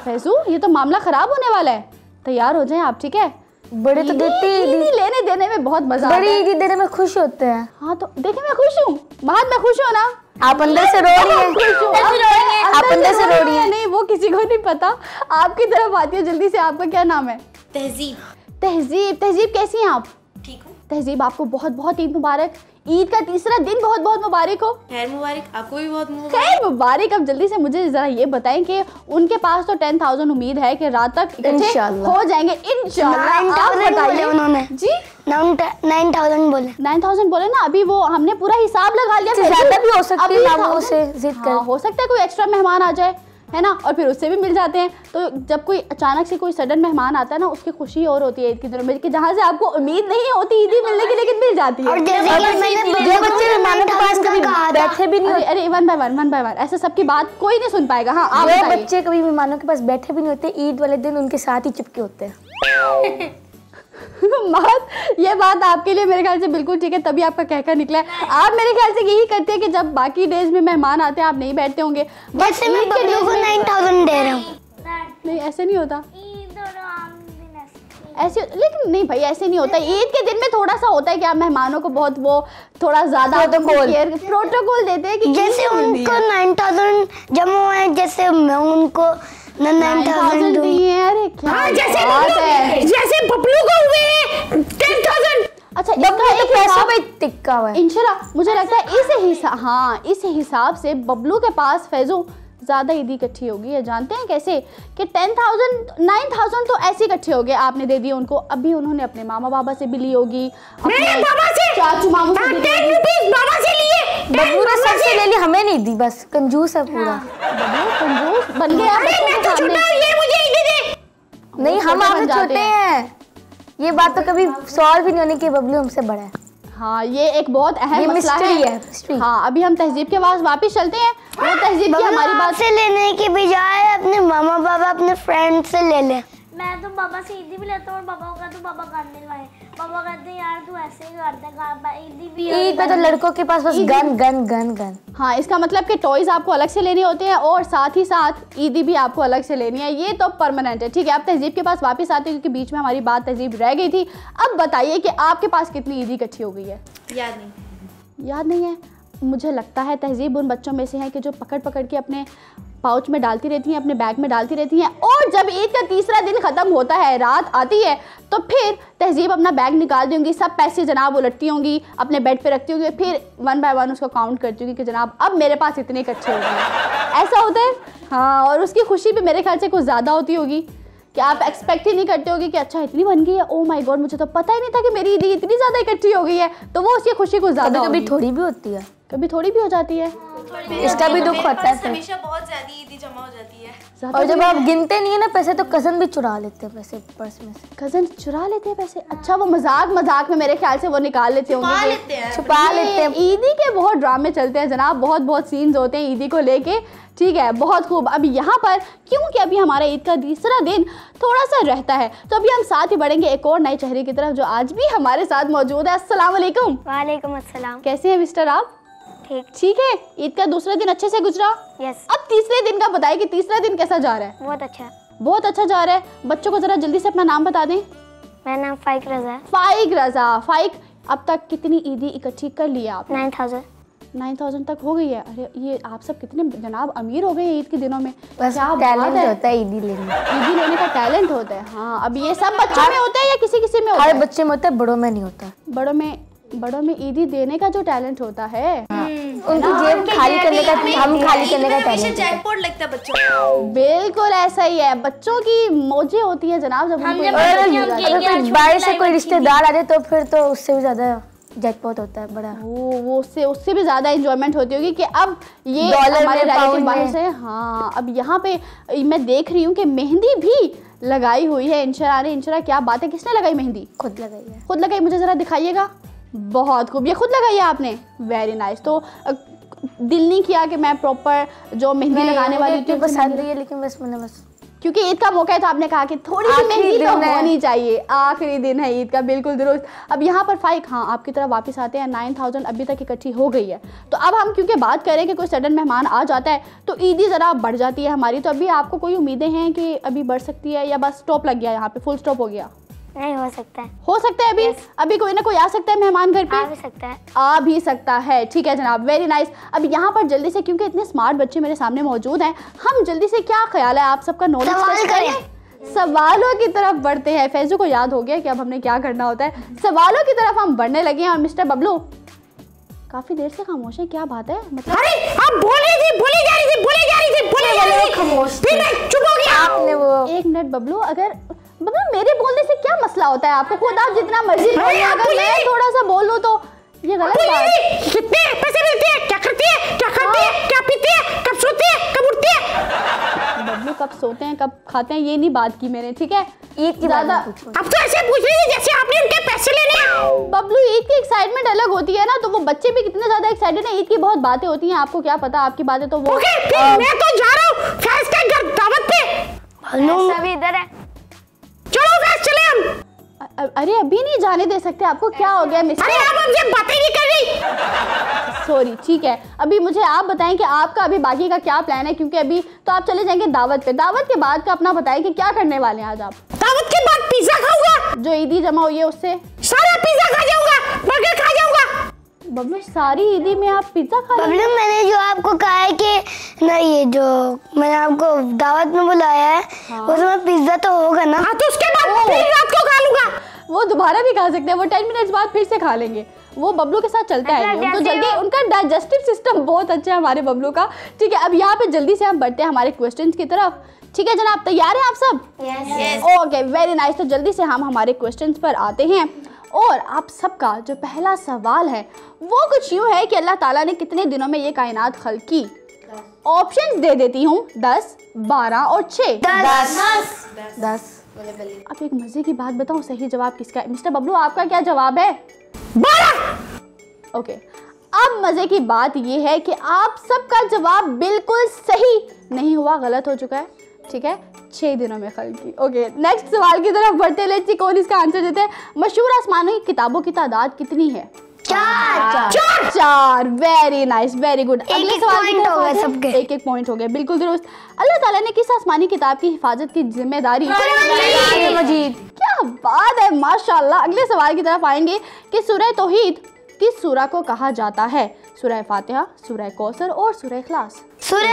फैजू ये तो मामला खराब होने वाला है, तैयार हो जाएं आप। ठीक है, बड़े तो देते ही ईदी लेने देने में बहुत मजा आता है। बड़ी ईदी देने में खुश होते हैं। हाँ तो देखिए मैं खुश हूँ, महद मैं खुश हूँ ना? आप अंदर से रो रही हैं। आप अंदर से रो रही हैं। नहीं वो किसी को नहीं पता। आपकी तरफ आती है जल्दी से। आपका क्या नाम है? तहजीब। तहजीब। तहजीब कैसी हैं आप? ठीक हूँ। तहजीब आपको बहुत बहुत ईद मुबारक। ईद का तीसरा दिन बहुत बहुत मुबारक हो। खैर मुबारक, आपको भी बहुत मुबारक। खैर मुबारक। अब जल्दी से मुझे जरा ये बताएं कि उनके पास तो 10,000 उम्मीद है कि रात तक इकट्ठे हो जाएंगे इंशाल्लाह। आप बताइए। उन्होंने जी 9,000 बोले। 9,000 बोले ना, अभी वो हमने पूरा हिसाब लगा लिया। ज्यादा भी हो सकती है नामों से जिद कर। हो सकता है कोई एक्स्ट्रा मेहमान आ जाए, है ना, और फिर उससे भी मिल जाते हैं। तो जब कोई अचानक से कोई सडन मेहमान आता है ना, उसकी खुशी और होती है ईद के दिनों में, कि जहाँ से आपको उम्मीद नहीं होती ईदी मिलने की, लेकिन मिल जाती है। और जैसे कि मैंने जो बच्चे मेहमानों के पास कभी बैठे भी नहीं, अरे वन बाय वन ऐसे सबकी बात कोई नहीं सुन पाएगा। हाँ आप बताइए। बच्चे कभी मेहमानों के पास बैठे भी नहीं होते, ईद वाले दिन उनके साथ ही चिपके होते हैं। महद ये बात आपके लिए मेरे ख्याल से बिल्कुल ठीक है, तभी आपका कहकर निकला है। आप मेरे ख्याल से यही करते हैं कि जब बाकी डेज में मेहमान आते हैं आप नहीं बैठते होंगे। वैसे मैं बबलू को 9,000 दे रहा हूँ। नहीं ऐसे नहीं होता, ईद और आम दिन ऐसे। ऐसे लेकिन नहीं भाई ऐसे नहीं होता। ईद के दिन में थोड़ा सा होता है कि आप मेहमानों को बहुत वो थोड़ा ज्यादा प्रोटोकॉल देते हैं कि जैसे उनको 9,000 जमा हुआ है, जैसे मैं उनको 9,000 दिए। अरे क्या जैसे बात है, जैसे बबलू को हुए 10,000। अच्छा बबलू तो पैसों पे टिक्का हुआ है। इंशाल्लाह मुझे लगता है इस हिसाब से बबलू के पास फैजू ज़्यादा ईदी इकट्ठी होगी। है जानते हैं कैसे कि 10,000 9,000 तो ऐसे इकट्ठे हो गए, आपने दे दिए उनको। अभी उन्होंने अपने मामा बाबा से भी ली होगी, अपने चाचू मामू से भी ली होगी। बाबा से लिए, बबलू ने सबसे ले ली, हमें नहीं दी। बस कंजूस है पूरा। बबलू कंजूस बन गया बच्चों के सामने। ये मुझे ईदी दे। नहीं हम आपसे छोटे हैं, ये बात तो कभी सॉल्व भी नहीं होनी कि बबलू हमसे बड़ा है। हाँ ये एक बहुत अहम मसला है। हाँ अभी हम तहजीब के पास वापस चलते हैं। वो तहजीब की हमारी बात से लेने की बजाय अपने मामा बाबा अपने फ्रेंड से ले ले। मैं तो बाबा से ईदी भी लेता हूँ और बाबा का तो बाबा गन दिलवाए। बाबा कहते हैं यार तू ऐसे ही करता है, ईदी भी ईद पे तो लड़कों के पास बस गन गन गन गन। हाँ इसका मतलब कि टॉयज आपको अलग से लेने होते हैं और साथ ही साथ ईदी भी आपको अलग से लेनी है। ये तो परमानेंट है। ठीक है, आप तहजीब के पास वापस आते हैं क्योंकि बीच में हमारी बात तहजीब रह गई थी। अब बताइए कि आपके पास कितनी ईदी इकट्ठी हो गई है? याद नहीं है। मुझे लगता है तहजीब उन बच्चों में से है कि जो पकड़ पकड़ के अपने पाउच में डालती रहती हैं, अपने बैग में डालती रहती हैं, और जब ईद का तीसरा दिन ख़त्म होता है, रात आती है, तो फिर तहजीब अपना बैग निकाल दी होंगी, सब पैसे जनाब उलटती होंगी, अपने बेड पे रखती होंगी, फिर 1 बाय 1 उसको काउंट करती होंगी कि जनाब अब मेरे पास इतने इकट्ठे हो गए। ऐसा होता है। हाँ, और उसकी खुशी भी मेरे ख्याल से कुछ ज़्यादा होती होगी कि आप एक्सपेक्ट ही नहीं करते होगी कि अच्छा इतनी बन गई है, ओ माय गॉड मुझे तो पता ही नहीं था कि मेरी ईदी इतनी ज़्यादा इकट्ठी हो गई है। तो वो उसकी खुशी कुछ ज़्यादा कभी थोड़ी भी होती है, कभी थोड़ी भी हो जाती है। इसका भी दुख होता है। हमेशा बहुत ज्यादा ईदी जमा हो जाती है। और जब आप गिनते नहीं है ना पैसे तो कजन भी चुरा लेते हैं पैसे पर्स में से। कजन चुरा लेते हैं पैसे? अच्छा, वो मजाक में मेरे ख्याल से वो निकाल लेते होंगे, छुपा लेते हैं। ईदी के बहुत ड्रामे चलते हैं जनाब, बहुत सीन्स होते हैं ईदी को लेके। ठीक है, बहुत खूब। अभी यहाँ पर क्योंकि अभी हमारा ईद का तीसरा दिन थोड़ा सा रहता है, तो अभी हम साथ ही बढ़ेंगे एक और नए चेहरे की तरफ जो आज भी हमारे साथ मौजूद है। अस्सलाम वालेकुम। वालेकुम अस्सलाम। कैसे हैं मिस्टर आप? ठीक है। ईद का दूसरा दिन अच्छे से गुजरा? यस। अब तीसरे दिन का बताइए कि तीसरा दिन कैसा जा रहा है? बहुत अच्छा जा रहा है। बच्चों को जरा जल्दी से अपना नाम बता दें। मेरा नाम फाइक रजा है। फाइक रजा। फाइक, अब तक कितनी ईदी इकट्ठी कर लिया आप? 9000 तक हो गई है। अरे ये आप सब कितने जनाब अमीर हो गए ईद के दिनों में। बस टैलेंट होता है ईदी लेने का टैलेंट होता है। हाँ, अब ये सब बच्चों में होता है या किसी में होता है? हर बच्चे में होता है, बड़ों में नहीं होता। बड़ों में ईदी देने का जो टैलेंट होता है, उनकी जेब खाली करने का, हम खाली करने का टैलेंट। जैकपॉट लगता है बच्चों को। बिल्कुल ऐसा ही है। बच्चों की मौजें होती है जनाब जब अगर बाहर से कोई रिश्तेदार आ जाए तो फिर तो उससे भी ज्यादा जैकपॉट होता है बड़ा। वो उससे भी ज्यादा एंजॉयमेंट होती होगी कि अब ये डॉलर हमारे में बाहर से। हाँ, अब यहाँ पे मैं देख रही हूँ कि मेहंदी भी लगाई हुई है। इंशरा क्या बात है, किसने लगाई मेहंदी? खुद लगाई है। खुद लगाई, मुझे जरा दिखाइएगा। बहुत खूब, ये खुद लगाई है आपने? Very nice. तो दिल नहीं किया कि मैं प्रॉपर जो मेहंदी लगाने वाली होती है पसंद है, लेकिन बस क्योंकि ईद का मौका है तो आपने कहा कि थोड़ी सी मेहंदी तो होनी चाहिए। आखिरी दिन है ईद का, बिल्कुल दुरुस्त। अब यहाँ पर फाइक, हाँ आपकी तरफ वापस आते हैं। 9000 अभी तक इकट्ठी हो गई है। तो अब हम क्योंकि बात करें कि कोई सडन मेहमान आ जाता है तो ईदी ज़रा बढ़ जाती है हमारी। तो अभी आपको कोई उम्मीदें हैं कि अभी बढ़ सकती है या बस स्टॉप लग गया, यहाँ पे फुल स्टॉप हो गया? नहीं, हो सकता है। अभी कोई ना कोई आ सकता है मेहमान घर पे? आ भी सकता है। ठीक है जनाब, वेरी नाइस। अब यहाँ पर जल्दी से, क्योंकि इतने स्मार्ट बच्चे मेरे सामने मौजूद हैं, हम जल्दी से, क्या ख्याल है आप सबका, नॉलेज टेस्ट करें? सवालों की तरफ बढ़ते हैं। फैजू को याद हो गया कि अब हमने क्या करना होता है। सवालों की तरफ हम बढ़ने लगे हैं। और मिस्टर बबलू काफी देर से खामोश है, क्या बात है? मतलब अरे आप बोली जा रही थी खामोश, फिर मैं चुप हो गया। आपने वो एक मिनट बबलू, अगर मेरे बोलने से क्या मसला होता है आपको? खुद आप जितना मर्जी बोलिए, अगर मैं थोड़ा सा बोल लूं तो ये गलत बात है। कितने पैसे मिलते हैं, क्या करती है, क्या खाती है, क्या पीती है, कब सोती है, कब उठती है? बबलू कब सोते हैं कब खाते हैं ये नहीं बात की मैंने, ठीक है? ईद की ज्यादा अब तो ऐसे पूछ रही थी जैसे आपने उनके पैसे लेने हैं। बबलू ईद की एक्साइटमेंट अलग होती है ना, तो वो बच्चे भी कितने ज्यादा एक्साइटेड हैं। ईद की बहुत बातें होती हैं, आपको क्या पता, आपकी बातें तो वो। ओके, फिर मैं तो जा रहा हूँ फैज के घर दावत पे। सभी इधर है। चलो फैज चले हम। अरे अभी नहीं जाने दे सकते, आपको क्या हो गया मिस्टर? अरे आप हमसे बातें नहीं कर रही। सॉरी, ठीक है। अभी मुझे आप बताएं कि आपका अभी बाकी का क्या प्लान है, क्योंकि अभी तो आप चले जाएंगे दावत पे। दावत के बाद का अपना बताएं कि क्या करने वाले हैं आज आप? दावत के बाद पिज्जा खाऊंगा, जो ईदी जमा हुई है उससे सारा पिज्जा खा जाऊंगा, बर्गर खा जाऊंगा। बबलू सारी ईदी में आप पिज्जा खा रहे हैं? बबलू मैंने जो आपको कहा है कि ना, ये जो मैंने आपको दावत में बुलाया है उसमें पिज्जा तो होगा ना? हाँ, तो उसके बाद फिर रात को खा लूंगा। वो दोबारा भी खा सकते हैं, वो 10 मिनट्स बाद फिर से खा लेंगे। वो बबलू के साथ चलता है, उनको जल्दी, उनका डाइजेस्टिव सिस्टम बहुत अच्छा है हमारे बबलू का। ठीक है, अब यहाँ पे जल्दी से हम बढ़ते हैं हमारे क्वेश्चंस की तरफ। ठीक है जनाब, तैयार हैं आप सब? Yes. Okay, very nice. तो जल्दी से हम हमारे क्वेश्चंस पर आते हैं। और आप सबका जो पहला सवाल है वो कुछ यूँ है कि अल्लाह ताला ने कितने दिनों में ये कायनात खल्क की? ऑप्शंस दे देती हूँ, 10, 12 और 6। 10। अब एक मजे की बात बताऊं, सही जवाब किसका है? मिस्टर बबलू आपका क्या जवाब है? 12। ओके, अब मजे की बात ये है कि आप सबका जवाब बिल्कुल सही नहीं हुआ, गलत हो चुका है। ठीक है, 6 दिनों में खल्क की। ओके, नेक्स्ट सवाल की तरफ बढ़ते, लेट्स सी कौन इसका आंसर देते हैं। मशहूर आसमानी किताबों की तादाद कितनी है? 4। Very nice, very good. अगले सवाल की तरफ आते हैं। सबके। एक पॉइंट हो गया, बिल्कुल दुरुस्त। अल्लाह ताला ने किस आसमानी किताब की हिफाजत की जिम्मेदारी? मजीद। क्या बात है, माशाल्लाह। अगले सवाल की तरफ आएंगे कि सूरह तौहीद किस सूरा को कहा जाता है? सूरह फातिहा, सूरह कौसर और सूरह इखलास? सूरह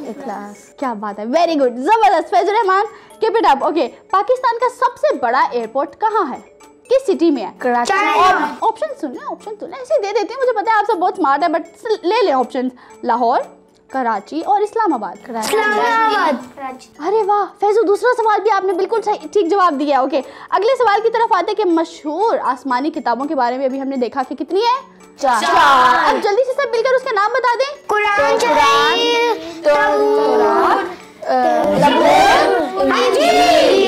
इखलास। क्या बात है, वेरी गुड, जबरदस्त। Faizur Rahman, keep it up. Okay, Pakistan का सबसे बड़ा एयरपोर्ट कहाँ है, किस सिटी में है? कराची। ऑप्शन सुनना, ऐसे दे देती हूँ, मुझे पता है आप सब बहुत स्मार्ट है, बट ले लें ऑप्शन। लाहौर, कराची और इस्लामाबाद। अरे वाह फैजू, दूसरा सवाल भी आपने बिल्कुल सही ठीक जवाब दिया। ओके, अगले सवाल की तरफ आते हैं कि मशहूर आसमानी किताबों के बारे में अभी हमने देखा कि कितनी है? 4। अब जल्दी से सब मिलकर उसके नाम बता दें। Quran,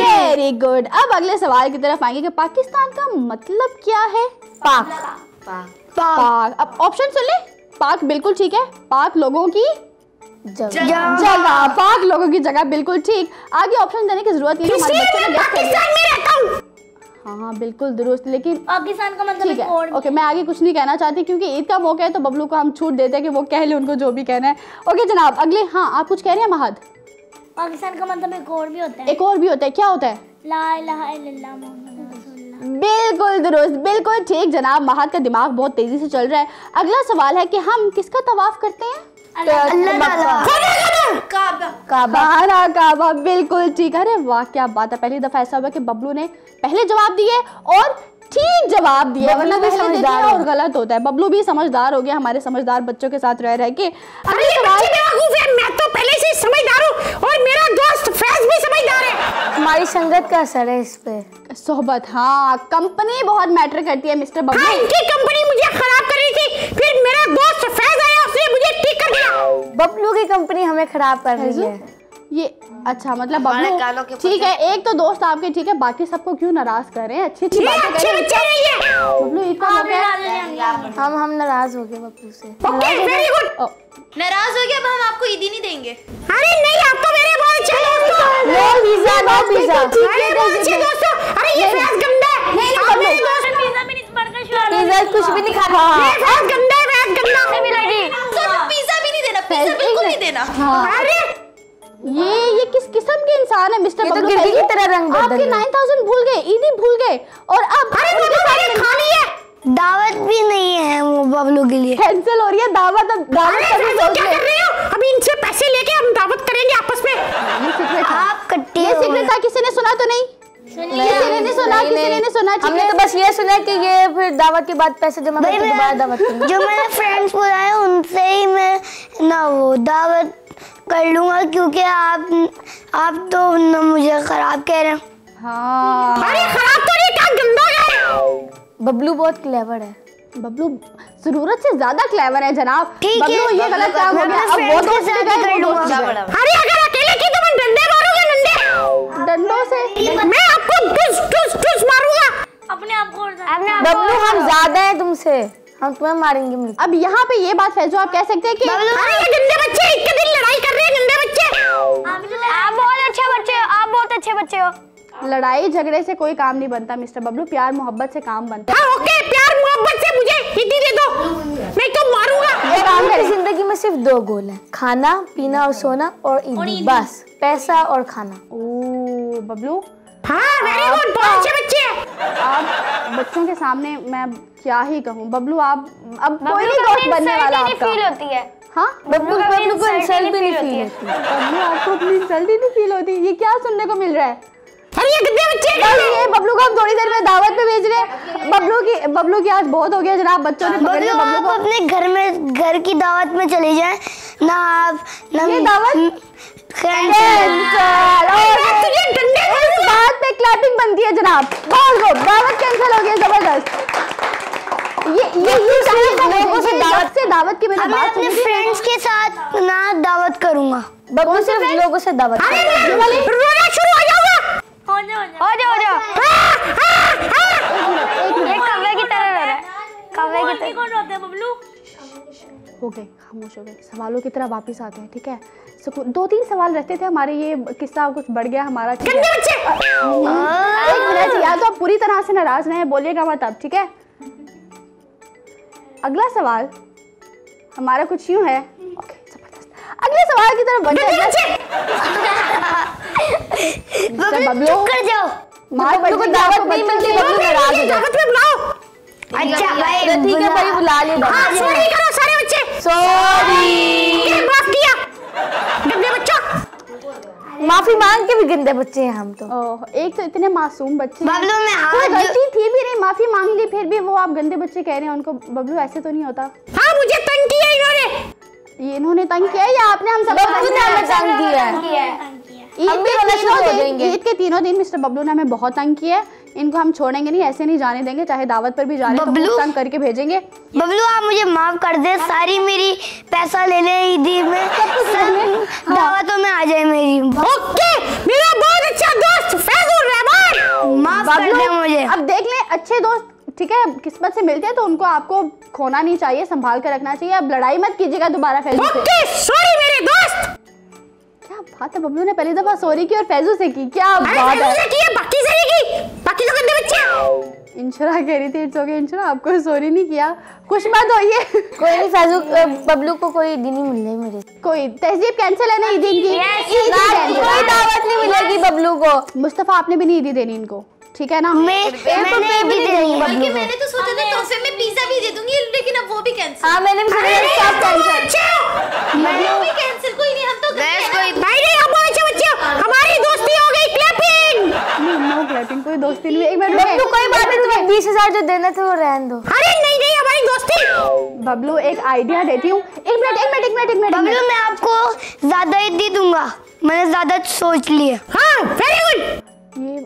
very good. अब अगले सवाल की तरफ आएंगे कि पाकिस्तान का मतलब क्या है? पाक। अब ऑप्शन सुन ले। पाक बिल्कुल ठीक है, पाक लोगों की जगह, पाक लोगों की जगह बिल्कुल ठीक। आगे ऑप्शन देने की जरूरत नहीं है, हमारे बच्चों ने गेस कर लिया। हाँ बिल्कुल दुरुस्त, लेकिन पाकिस्तान का मतलब ठीक है। ओके, मैं आगे कुछ नहीं कहना चाहती क्योंकि ईद का मौका है, तो बबलू को हम छूट देते हैं कि वो कह ले उनको जो भी कहना है। ओके जनाब, अगले। हाँ आप कुछ कह रहे हैं महद? पाकिस्तान का मतलब एक और भी होता है। एक और भी होता है, क्या होता है? ला इलाहा इल्लल्लाह मुहम्मद रसूलुल्लाह। बिल्कुल दुरुस्त, बिल्कुल ठीक जनाब। महद का दिमाग बहुत तेजी से चल रहा है। अगला सवाल है कि हम किसका तवाफ करते हैं? काबा, बिल्कुल ठीक। अरे वाह क्या बात है, पहली दफा ऐसा हुआ कि बबलू ने पहले जवाब दिए और ठीक जवाब दिया, वरना भी समझदार और गलत होता है। बबलू भी समझदार हो गया हमारे समझदार बच्चों के साथ रह के। अरे मैं तो पहले से समझदार हूँ और मेरा दोस्त फैज भी समझदार है। हमारी संगत का असर है इस पे। सोहबत, हाँ कंपनी बहुत मैटर करती है मिस्टर बबलू। हाँ, इनकी कंपनी मुझे खराब कर रही थी, फिर मेरा दोस्त फैज आया, उसने मुझे ठीक कर दिया। बबलू की कंपनी हमें खराब कर रही है ये। अच्छा मतलब बबलू ठीक है, एक तो दोस्त आपके ठीक है, बाकी सबको क्यों नाराज कर रहे हैं? अच्छी अच्छी बातें कर रहे हैं बबलू। हम नाराज हो गए बबलू से। Okay very good. नाराज हो गया, अब हम आपको ईदी नहीं देंगे। अरे नहीं, आप तो मेरे बहुत अच्छे दोस्त हो। No visa, no visa. अरे बहुत अच्छे दोस्त हो। अरे ये फैज गंदा है। आप मेरे दोस्त। पिज्जा भी नहीं बर्गर शावर वीजा कुछ भी नहीं खाता। ये फैज गंदा है, फैज गंदा। पिज्जा भी नहीं देना, पिज्जा बिल्कुल नहीं देना। अरे ये किस किस्म के इंसान है मिस्टर बबलू? गिरगी की तरह रंग बदल आपके 9000 भूल गए, ईदी भूल गए, और अब खाली है। दावत भी नहीं है वो बबलू के लिए। कैंसिल हो रही है दावत। अब दावत का भी सोच क्या ले। कर रहे हो? अभी इनसे पैसे लेके हम दावत करेंगे आपस में। आप कट्टी ये सीक्रेट था, किसी ने सुना तो नहीं? किसी ने नहीं सुना, किसी ने नहीं सुना। हमने तो बस ये सुना कि ये फिर दावत के बाद पैसे जमा करके दोबारा दावत करेंगे। जो मैंने फ्रेंड्स बुलाए उनसे ही मैं ना वो दावत कर लूंगा, क्योंकि आप तो ना मुझे खराब कह रहे हैं। हाँ अरे खराब तो नहीं, क्या गंदा है। बबलू बहुत क्लेवर है। बबलू जरूरत से ज्यादा क्लेवर है जनाब। ठीक है, बबलू ये गलत काम हो गया। अब वो दोस्त भी गए, वो दोस्त भी गए। अरे अगर अकेले की तो मैं डंडे मारूंगा, डंडों से मैं आपको टुस टुस टुस मारूंगा। अपने आप को बबलू हम ज्यादा है तुमसे, हम तुम्हें मारेंगे मिलकर। अब यहाँ पे ये बात फैजो आप कह सकते हैं कि अरे ये गंदे बच्चे एक दिन लड़ाई कर रहे हैं, गंदे बच्चे। आप बहुत अच्छे बच्चे हो, आप बहुत अच्छे बच्चे हो। लड़ाई झगड़े से कोई काम नहीं बनता मिस्टर बबलू, प्यार मोहब्बत से काम बनता है। हाँ ओके, प्यार मोहब्बत से मुझे ईदी दे दो, नहीं तो मारूंगा। ये काम करें। जिंदगी में सिर्फ 2 गोल है, खाना पीना और सोना, और ईदी, बस पैसा और खाना। ओ बबलू हाँ वेरी गुड, बहुत अच्छे बच्चे हैं। आप बच्चों के सामने मैं क्या ही कहूँ बबलू, आप अब कोई नहीं दोस्त बनने वाला आपका। होती है हाँ बबलू को इंसल्ट भी नहीं फील होती। बबलू आपको अपनी इंसल्ट ही नहीं फील होती? ये क्या सुनने को मिल रहा है? अरे ये गंदे बच्चे। बस ये बबलू को हम थोड़ी देर में दावत पे भेज रहे हैं। बबलू की आज बहुत हो गया जनाब, बच्चों ने पकड़ लिया बबलू बबलू आप को। अपने घर की दावत में चले जाएं ना। आप ना ये दावत तुझे डंडे इस बात पे क्लैपिंग बनती है जनाब। बहुत गुड, दावत कैंसिल हो गई, जबरदस्त। ये चाहिए था लोगों से दावत की मैंने मैं बात अपने सुनी थी। फ्रेंड्स के साथ ना दावत करूंगा। बबलू सिर्फ लोगों से दावत रोना शुरू हो जाऊंगा। हो जाओ ये कौवे की तरह लग रहा है। कौवे की तरह कौन होते हैं बबलू? हो गए, खामोश हो गए। सवालों की तरफ वापस आते हैं, ठीक है? 2-3 सवाल रहते थे हमारे, ये किस्सा कुछ बढ़ गया हमारा, ठीक है? एक मिनट यार, तो आप पूरी तरह से नाराज नहीं बोलिएगा मत अब, ठीक है? अगला सवाल हमारा कुछ यूं है। ओके जबरदस्त, अगले सवाल की तरफ बढ़ते हैं। बबलू कर जाओ। बबलू को दावत नहीं मिलती, बबलू नाराज हो जाता दावत में बुलाओ। अच्छा भाई है। ठीक है भाई, बुला ले। हाँ सॉरी करो सारे बच्चे। सॉरी, माफ किया गंदे बच्चा। माफी मांग के भी गंदे बच्चे हैं हम तो। एक तो इतने मासूम बच्चे हैं। बबलू में कोई हाथ गलती थी भी नहीं, माफी मांग ली, फिर भी वो आप गंदे बच्चे कह रहे हैं उनको। बबलू ऐसे तो नहीं होता। हाँ मुझे तंग किया इन्होंने। ये इन्होंने तंग किया या आपने? हम सब बबलू ने हमें तंग किया है। हम भी रोना शुरू हो जाएंगे। ईद के तीनों दिन मिस्टर बबलू ने हमें बहुत तंग किया है। इनको हम छोड़ेंगे नहीं, ऐसे नहीं जाने देंगे, चाहे दावत पर भी जा रहे हैं तो भुगतान करके भेजेंगे। बबलू आप मुझे माफ कर दे, सारी मेरी पैसा ले ले ईदी में, दावतों में आ जाए मेरी। ओके मेरा बहुत अच्छा दोस्त फैजुर रहमान, माफ कर दे मुझे। अब देख लें, अच्छे दोस्त ठीक है किस्मत से मिलते हैं तो उनको आपको खोना नहीं चाहिए, संभाल कर रखना चाहिए। अब लड़ाई मत कीजिएगा दोबारा फैजू से। ओके सॉरी मेरे दोस्त। क्या बात है, बबलू ने पहली दफा सॉरी की और फैजू से की, क्या बात है। बाकी से की, बाकी तो गंदे बच्चे। इंशरा कह रही थी इट्स ओके इंशरा, आपको सॉरी नहीं किया, खुश मत होइए। कोई नहीं फैजू, बबलू को कोई ईदी नहीं मिल रही मेरे। कोई तहजीब कैंसिल है ना ईदी की, कोई दावत नहीं मिलेगी बबलू को। मुस्तफा आपने भी नहीं ईदी देनी इनको, ठीक है ना। मैंने भी देनी है बबलू को। मैंने तो सोचा था तोहफे में पिज्जा भी दे दूंगी, लेकिन अब वो भी कैंसिल। हाँ मैंने भी सोचा सब कैंसिल। वो भी कैंसिल, कोई नहीं हम तो हमारी दोस्ती हो गई। क्लैपिंग। नो क्लैपिंग, कोई दोस्ती नहीं। एक मिनट बबलू कोई बात नहीं, तुम्हें 20,000 जो देना था वो रहने दो। अरे नहीं नहीं हमारी दोस्ती। बबलू एक आइडिया देती हूँ, एक मिनट। बबलू मैं आपको ज्यादा ही दे दूंगा, मैंने ज्यादा सोच लिया। हाँ वेरी गुड। ये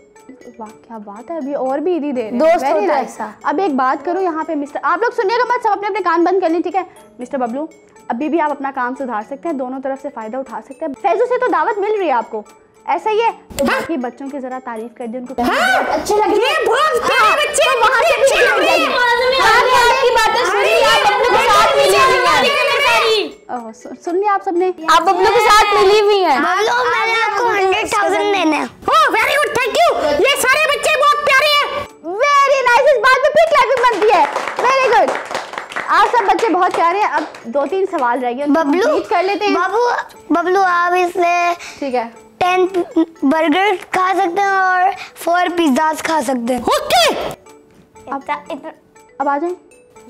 वाह क्या बात है, अभी और भी ईदी दे रहे हैं। दोस्त Very होता है nice। ऐसा। अब एक बात करो यहाँ पे मिस्टर, आप लोग सुनिएगा मत, सब अपने अपने कान बंद कर लें, ठीक है। मिस्टर बबलू अभी भी आप अपना काम सुधार सकते हैं, दोनों तरफ से फायदा उठा सकते हैं। फैजू से तो दावत मिल रही है आपको, ऐसा ही है तो बाकी बच्चों की जरा तारीफ कर दे, उनको अच्छे लगे। ये बहुत प्यारे बच्चे हैं, वहाँ से भी अच्छे लग रहे हैं। आपकी बातें सुनी, आप बबलू के साथ मिली हुई हैं। सुन लिया आप सबने। आप बबलू के साथ मिली हुई हैं। बबलू मैंने आपको 100,000 देने हैं। Oh very good thank you. ये सारे बच्चे बहुत प्यारे हैं। वेरी नाइस, इस बात पे फिर क्लैपिंग बनती है। वेरी गुड, आप सब बच्चे बहुत प्यारे हैं। अब 2-3 सवाल रह गए, बबलू complete कर लेते हैं। बबलू आप इससे ठीक है 10 बर्गर खा सकते हैं और 4 पिज्जाज खा सकते हैं। ओके अब आ जाए,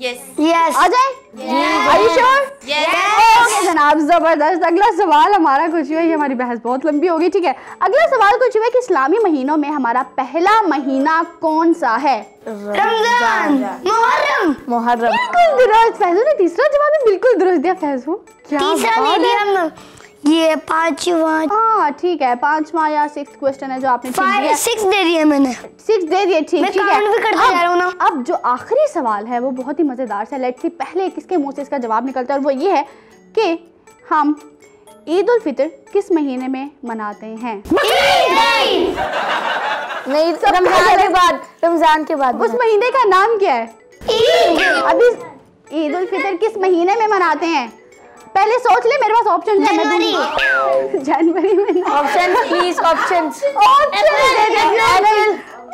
यस यस आ जाए। Are you sure? ओके जनाब, जबरदस्त। अगला सवाल हमारा कुछ हुआ, ये हमारी बहस बहुत लंबी होगी, ठीक है। अगला सवाल कुछ हुआ कि इस्लामी महीनों में हमारा पहला महीना कौन सा है? रमजान, मुहर्रम। बिल्कुल दुरुस्त, फैजू ने तीसरा जवाब भी बिल्कुल दुरुस्त दिया। फैजू क्या तीसरा बात नहीं है। दिया हमने, ये 5वां हाँ ठीक है, 5वां या 6th क्वेश्चन है जो आपने ठीक दिया। 6 दे दिया मैंने। 6 दे दिए, ठीक मैं ठीक है। काउंट भी करते जा रहा हूँ ना। अब जो आखिरी सवाल है वो बहुत ही मजेदार सा, लेट्स सी पहले किसके मुंह से इसका जवाब निकलता है, और वो ये है कि हम ईद उल फितर किस महीने में मनाते हैं? नहीं रमजान के बाद उस महीने का नाम क्या है? अभी ईद उल फितर किस महीने में मनाते हैं? पहले सोच ले, मेरे पास ऑप्शन है, मैं दूंगी। जनवरी में। Option please, options.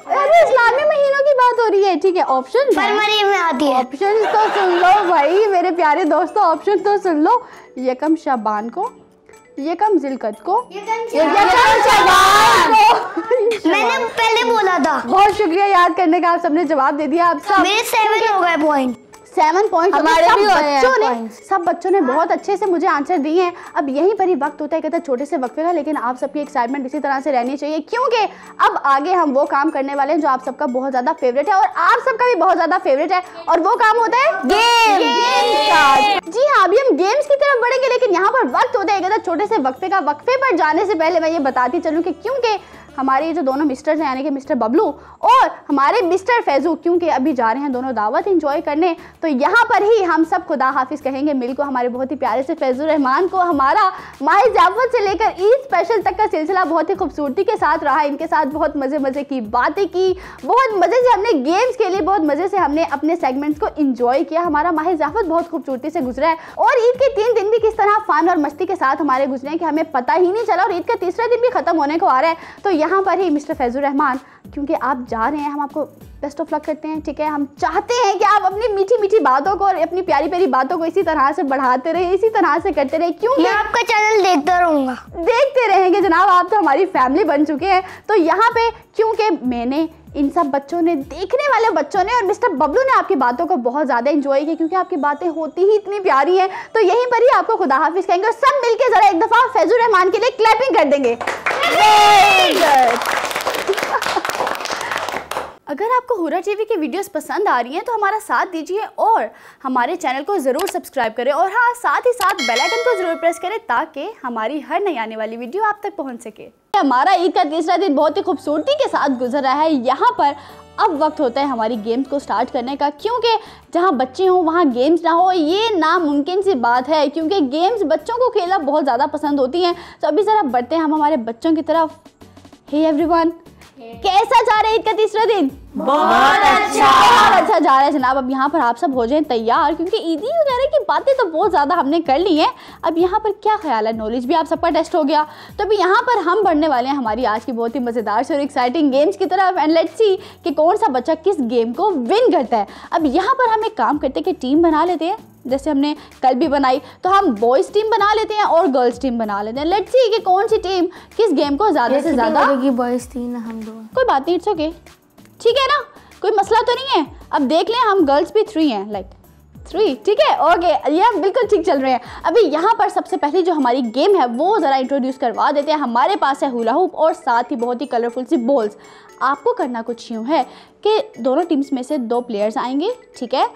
अरे इस्लामी महीनों की बात हो रही है, ठीक है। ऑप्शन फरवरी में आती है। ऑप्शन तो सुन लो भाई मेरे प्यारे दोस्तों, ऑप्शन तो सुन लो। यकम शाबान को, यकम जिलकद को, यकम शवाल को। मैंने पहले बोला था। बहुत शुक्रिया याद करने का, आप सबने जवाब दे दिया। आप सब मेरे 7 हो गए पॉइंट। 7 पॉइंट हमारे भी होए हैं सब बच्चों ने बहुत अच्छे से मुझे आंसर दिए हैं। अब यहीं पर ही वक्त होता है कहता छोटे से वक्फे का, लेकिन आप सबकी एक्साइटमेंट इसी तरह से रहनी चाहिए, क्योंकि अब आगे हम वो काम करने वाले हैं जो आप सबका बहुत ज्यादा फेवरेट है और आप सबका भी बहुत ज्यादा फेवरेट है, और वो काम होता है गेम। जी हाँ, अभी हम गेम्स की तरफ बढ़ेंगे, लेकिन यहाँ पर वक्त होता है कहता छोटे से वक्फे का। वक्फे पर जाने से पहले मैं ये बताती चलूँ कि क्योंकि हमारे जो दोनों मिस्टर्स हैं, यानी कि मिस्टर बबलू और हमारे मिस्टर फैजू, क्योंकि अभी जा रहे हैं दोनों दावत एंजॉय करने, तो यहाँ पर ही हम सब खुदा हाफिज कहेंगे मिल को हमारे बहुत ही प्यारे से फैजुर रहमान को। हमारा माह जाफत से लेकर ईद स्पेशल तक का सिलसिला बहुत ही खूबसूरती के साथ रहा। इनके साथ बहुत मज़े की बातें की, बहुत मज़े से हमने गेम्स के लिए, बहुत मज़े से हमने अपने सेगमेंट्स को इंजॉय किया। हमारा माह जाफत बहुत खूबसूरती से गुजरा है और ईद के 3 दिन भी किस तरह फ़न और मस्ती के साथ हमारे गुजरे कि हमें पता ही नहीं चला, और ईद का तीसरा दिन भी ख़त्म होने को आ रहा है। तो यहाँ पर ही मिस्टर फैजुर रहमान, क्योंकि आप जा रहे हैं, हम आपको बेस्ट ऑफ लक करते हैं, ठीक है। हम चाहते हैं कि आप अपनी मीठी मीठी बातों को और अपनी प्यारी प्यारी बातों को इसी तरह से बढ़ाते रहे, इसी तरह से करते रहे, क्योंकि मैं आपका चैनल देखता रहूंगा। देखते रहेंगे जनाब, आप तो हमारी फैमिली बन चुके हैं। तो यहाँ पे क्योंकि मैंने, इन सब बच्चों ने, देखने वाले बच्चों ने और मिस्टर बबलू ने आपकी बातों को बहुत ज़्यादा एंजॉय किया, क्योंकि आपकी बातें होती ही इतनी प्यारी हैं। तो यहीं पर ही आपको खुदा हाफिज कहेंगे और सब मिलके ज़रा एक दफ़ा फैजुर रहमान के लिए क्लैपिंग कर देंगे। अगर आपको हुरा टीवी की वीडियोस पसंद आ रही हैं तो हमारा साथ दीजिए और हमारे चैनल को ज़रूर सब्सक्राइब करें और हाँ साथ ही साथ बेल आइकन को ज़रूर प्रेस करें ताकि हमारी हर नई आने वाली वीडियो आप तक पहुंच सके। हमारा ईद का तीसरा दिन बहुत ही खूबसूरती के साथ गुजर रहा है। यहाँ पर अब वक्त होता है हमारी गेम्स को स्टार्ट करने का, क्योंकि जहाँ बच्चे हों वहाँ गेम्स ना हो ये नामुमकिन सी बात है, क्योंकि गेम्स बच्चों को खेलना बहुत ज़्यादा पसंद होती हैं। तो अभी ज़रा बढ़ते हैं हम हमारे बच्चों की तरफ। हे एवरीवन, कैसा जा रहा है ईद का तीसरा दिन? बहुत अच्छा जा रहा है जनाब। अब यहाँ पर आप सब हो जाएं तैयार, क्योंकि ईदी वगैरह की बातें तो बहुत ज़्यादा हमने कर ली हैं। अब यहाँ पर क्या ख्याल है, नॉलेज भी आप सबका टेस्ट हो गया, तो अभी यहाँ पर हम बढ़ने वाले हैं हमारी आज की बहुत ही मज़ेदार से और एक्साइटिंग गेम्स की तरफ। एंड लेट्स सी कि कौन सा बच्चा किस गेम को विन करता है। अब यहाँ पर हम एक काम करते हैं कि टीम बना लेते हैं, जैसे हमने कल भी बनाई, तो हम बॉयज़ टीम बना लेते हैं और गर्ल्स टीम बना लेते हैं। लेट्स सी कि कौन सी टीम किस गेम को ज़्यादा से ज़्यादा। बॉयज़ टीम हम दो, कोई बात नहीं, इट्स ओके, ठीक है ना, कोई मसला तो नहीं है। अब देख लें, हम गर्ल्स भी 3 हैं, लाइक 3, ठीक है, ओके, ये हम बिल्कुल ठीक चल रहे हैं। अभी यहाँ पर सबसे पहले जो हमारी गेम है वो ज़रा इंट्रोड्यूस करवा देते हैं। हमारे पास है हुला हुप और साथ ही बहुत ही कलरफुल सी बॉल्स। आपको करना कुछ यूँ है कि दोनों टीम्स में से 2 प्लेयर्स आएंगे, ठीक है।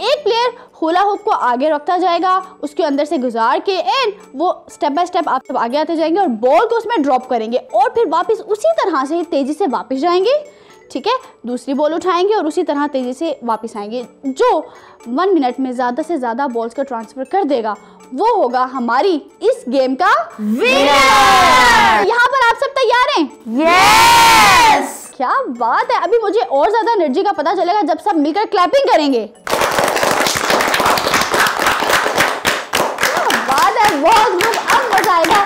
एक प्लेयर हुला हुप को आगे रखता जाएगा, उसके अंदर से गुजार के एंड वो स्टेप बाय स्टेप आप सब आगे आते जाएंगे और बॉल को उसमें ड्रॉप करेंगे और फिर वापस उसी तरह से तेज़ी से वापस जाएंगे, ठीक है। दूसरी बॉल उठाएंगे और उसी तरह तेज़ी से वापस आएंगे। जो 1 मिनट में ज़्यादा से ज़्यादा बॉल्स को ट्रांसफ़र कर देगा वो होगा हमारी इस गेम का विनर। यहाँ पर आप सब तैयार हैं? यस। क्या बात है। अभी मुझे और ज़्यादा एनर्जी का पता चलेगा जब सब मिलकर क्लैपिंग करेंगे। क्या बात है, बहुत गुड, अब मज़ा आएगा।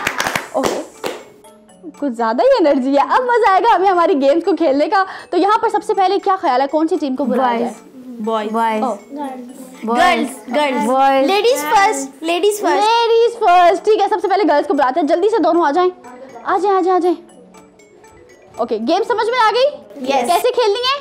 ओके, कुछ ज़्यादा ही एनर्जी है, अब मज़ा आएगा हमें हमारी गेम्स को खेलने का। तो यहाँ पर सबसे पहले क्या ख्याल है, कौन सी टीम को बुलाया जाए? Boys, girls, ladies first, ladies first, ठीक है। सबसे पहले गर्ल्स को बुलाते हैं, जल्दी से दोनों आ जाएं, आ जाएं। ओके, गेम समझ में आ गई? Yes. कैसे खेलनी है?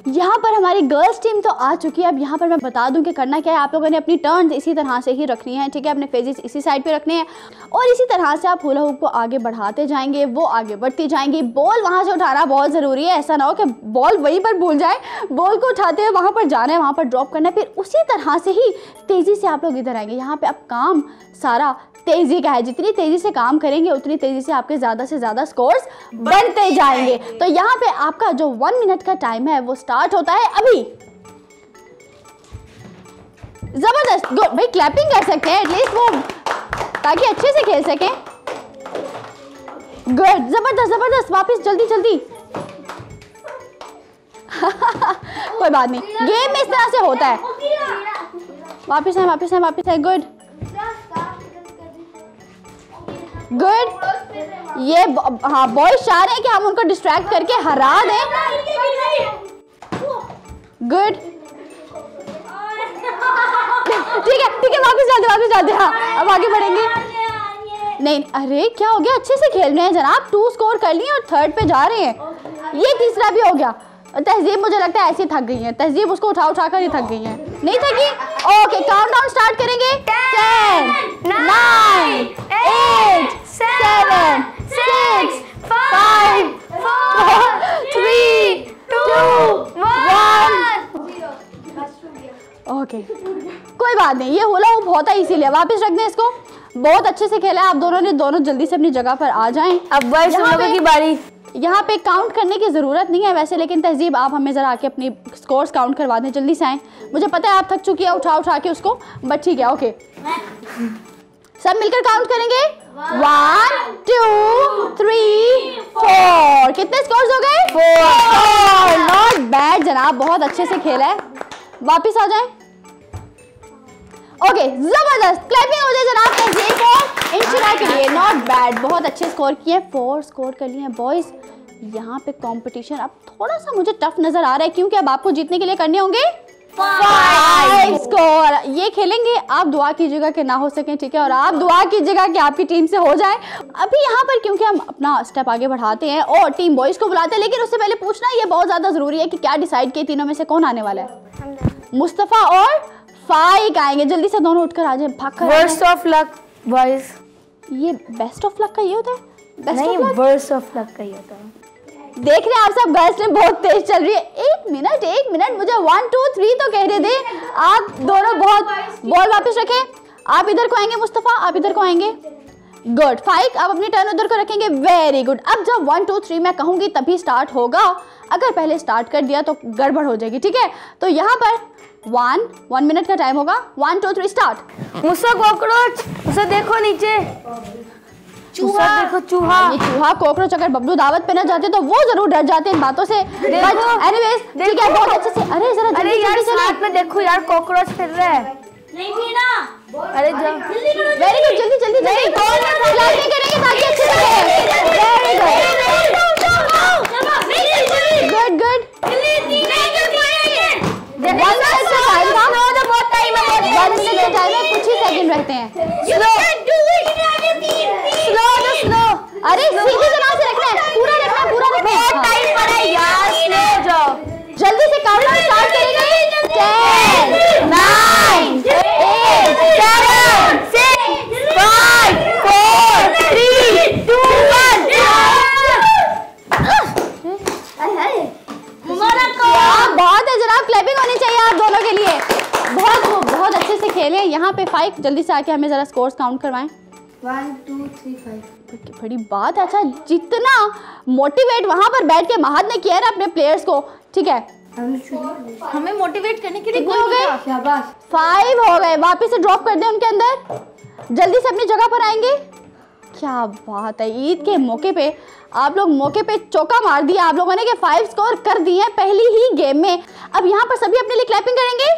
यहाँ पर हमारी गर्ल्स टीम तो आ चुकी है। अब यहाँ पर मैं बता दूं कि करना क्या है। आप लोगों ने अपनी टर्न्स इसी तरह से ही रखनी है, ठीक है। अपने फेजेस इसी साइड पे रखने हैं और इसी तरह से आप हुला हुप को आगे बढ़ाते जाएंगे, वो आगे बढ़ती जाएंगी। बॉल वहाँ से उठाना बहुत ज़रूरी है, ऐसा ना हो कि बॉल वहीं पर भूल जाए। बॉल को उठाते हुए वहाँ पर जाना है, वहाँ पर ड्रॉप करना है, फिर उसी तरह से ही तेज़ी से आप लोग इधर आएंगे। यहाँ पर अब काम सारा तेज़ी का है, जितनी तेज़ी से काम करेंगे उतनी तेज़ी से आपके ज़्यादा से ज़्यादा स्कोर्स बनते जाएंगे। तो यहाँ पे आपका जो 1 मिनट का टाइम है वो स्टार्ट होता है अभी। जबरदस्त, गुड भाई, क्लैपिंग कर सकते हैं एटलीस्ट वो, ताकि अच्छे से खेल सकें। गुड, जबरदस्त, वापस जल्दी। कोई बात नहीं, गेम में इस तरह से होता है। वापस है, गुड। ये हाँ, बॉयज चाह रहे हैं कि हम उनको डिस्ट्रैक्ट करके हरा दें। गुड, ठीक है, वापस जाते हाँ, अब आगे बढ़ेंगे। नहीं, अरे क्या हो गया, अच्छे से खेल रहे हैं जनाब, 2 स्कोर कर लिए और 3rd पे जा रहे हैं। ये तीसरा भी हो गया। तहजीब मुझे लगता है ऐसे थक गई है, तहजीब उसको उठा कर ही थक गई है। नहीं थकी? ओके, काउंटडाउन स्टार्ट करेंगे। 10, 9, 8, 7, 6, 5, 4, 3, 2, 1। ओके, कोई बात नहीं, ये हुला हुप होता है इसीलिए। वापस रख दें इसको। बहुत अच्छे से खेला आप दोनों ने, दोनों जल्दी से अपनी जगह पर आ जाएं। अब बॉयज लोगों की बारी। यहाँ पे काउंट करने की ज़रूरत नहीं है वैसे, लेकिन तहजीब आप हमें ज़रा आके अपनी स्कोर्स काउंट करवा दें, जल्दी से आएँ। मुझे पता है आप थक चुकी है उठा के उसको, बट ठीक है, ओके। सब मिलकर काउंट करेंगे। 1, 2, 3, 4। कितने स्कोर्स हो गए? 4। नॉट बैड जनाब, बहुत अच्छे से खेला है। वापिस आ जाएं। ओके, जबरदस्त, क्लैपिंग हो जाए जनाब तहजीब को इंशिरा के लिए। नॉट बैड, बहुत अच्छे स्कोर किए, 4 स्कोर कर लिए हैं बॉयज। यहाँ पे कंपटीशन अब थोड़ा सा मुझे टफ नजर आ रहा है, क्योंकि अब आपको जीतने के लिए करने होंगे 5 स्कोर। ये खेलेंगे, आप दुआ कीजिएगा कि ना हो सके, ठीक है, और आप दुआ कीजिएगा कि आपकी टीम से हो जाए। अभी यहाँ पर क्योंकि हम अपना स्टेप आगे बढ़ाते हैं और टीम बॉयज को बुलाते हैं, लेकिन उससे पहले पूछना ये बहुत ज्यादा जरूरी है कि क्या डिसाइड किए तीनों में से कौन आने वाला है? मुस्तफा और फाइक आएंगे। जल्दी से दोनों उठकर आ जाए, भागकर। Worst of luck boys. ये बेस्ट ऑफ लक का ये होता है? नहीं, वर्स्ट ऑफ लक का ही होता है। देख रहे हैं आप सब, गैस में बहुत तेज चल रही है। एक मिनट मुझे 1 2 3 तो कहने दे। आप दोनों बहुत, बॉल वापस रखें। आप इधर को आएंगे मुस्तफ़ा, आप इधर को आएंगे। गुड। फाइक आप अपनी टर्न उधर को रखेंगे। Very good. अब जब 1 2 3 मैं कहूंगी तभी स्टार्ट होगा। अगर पहले स्टार्ट कर दिया तो गड़बड़ हो जाएगी, ठीक है। तो यहाँ पर 1 मिनट का टाइम होगा। 1 2 3 स्टार्ट। मुझसे कॉकरोच, उसे देखो नीचे, चूहा देखो, चूहा। ये चूहा कॉकरोच अगर बबलू दावत पे ना जाते तो वो जरूर डर जाते इन बातों से। एनीवेज ठीक है, बहुत अच्छे से। अरे जरा अरे यार साथ में देखो यार, कॉकरोच फिर रहा है। नहीं पीना। अरे वेरी गुड, जल्दी क्लैपिंग करेंगे ताकि अच्छे से वेरी गुड गुड। 1 मिनट का टाइम है, कुछ ही सेकंड रहते हैं। स्लो। अरे सीधी तरह से रखना है, पूरा रखना। टाइम पड़ा है यार, स्लो जाओ। जल्दी से काउंटडाउन स्टार्ट करेंगे। 10 9 8 7 6 5 4 3 2 1। बहुत है जनाब, क्लैपिंग होनी चाहिए आप दोनों के लिए। बहुत अच्छे से खेले। यहाँ पे 5 जल्दी से आके हमें जरा स्कोर्स काउंट करवाएं। 1 2 3 5। बड़ी बात है। अच्छा, जितना मोटिवेट वहां पर बैठ के महद ने किया है ना अपने प्लेयर्स को, ठीक है। हमें मोटिवेट करने के लिए कितने हो गए? शाबाश। 5 हो गए। वापस से ड्रॉप कर दें उनके अंदर। जल्दी से अपनी जगह पर आएंगे। क्या बात है, ईद के मौके पे आप लोग मौके पे चौका मार दिया आप लोगों ने कि 5 स्कोर कर दिए हैं पहली ही गेम में। अब यहाँ पर सभी अपने लिए क्लैपिंग करेंगे।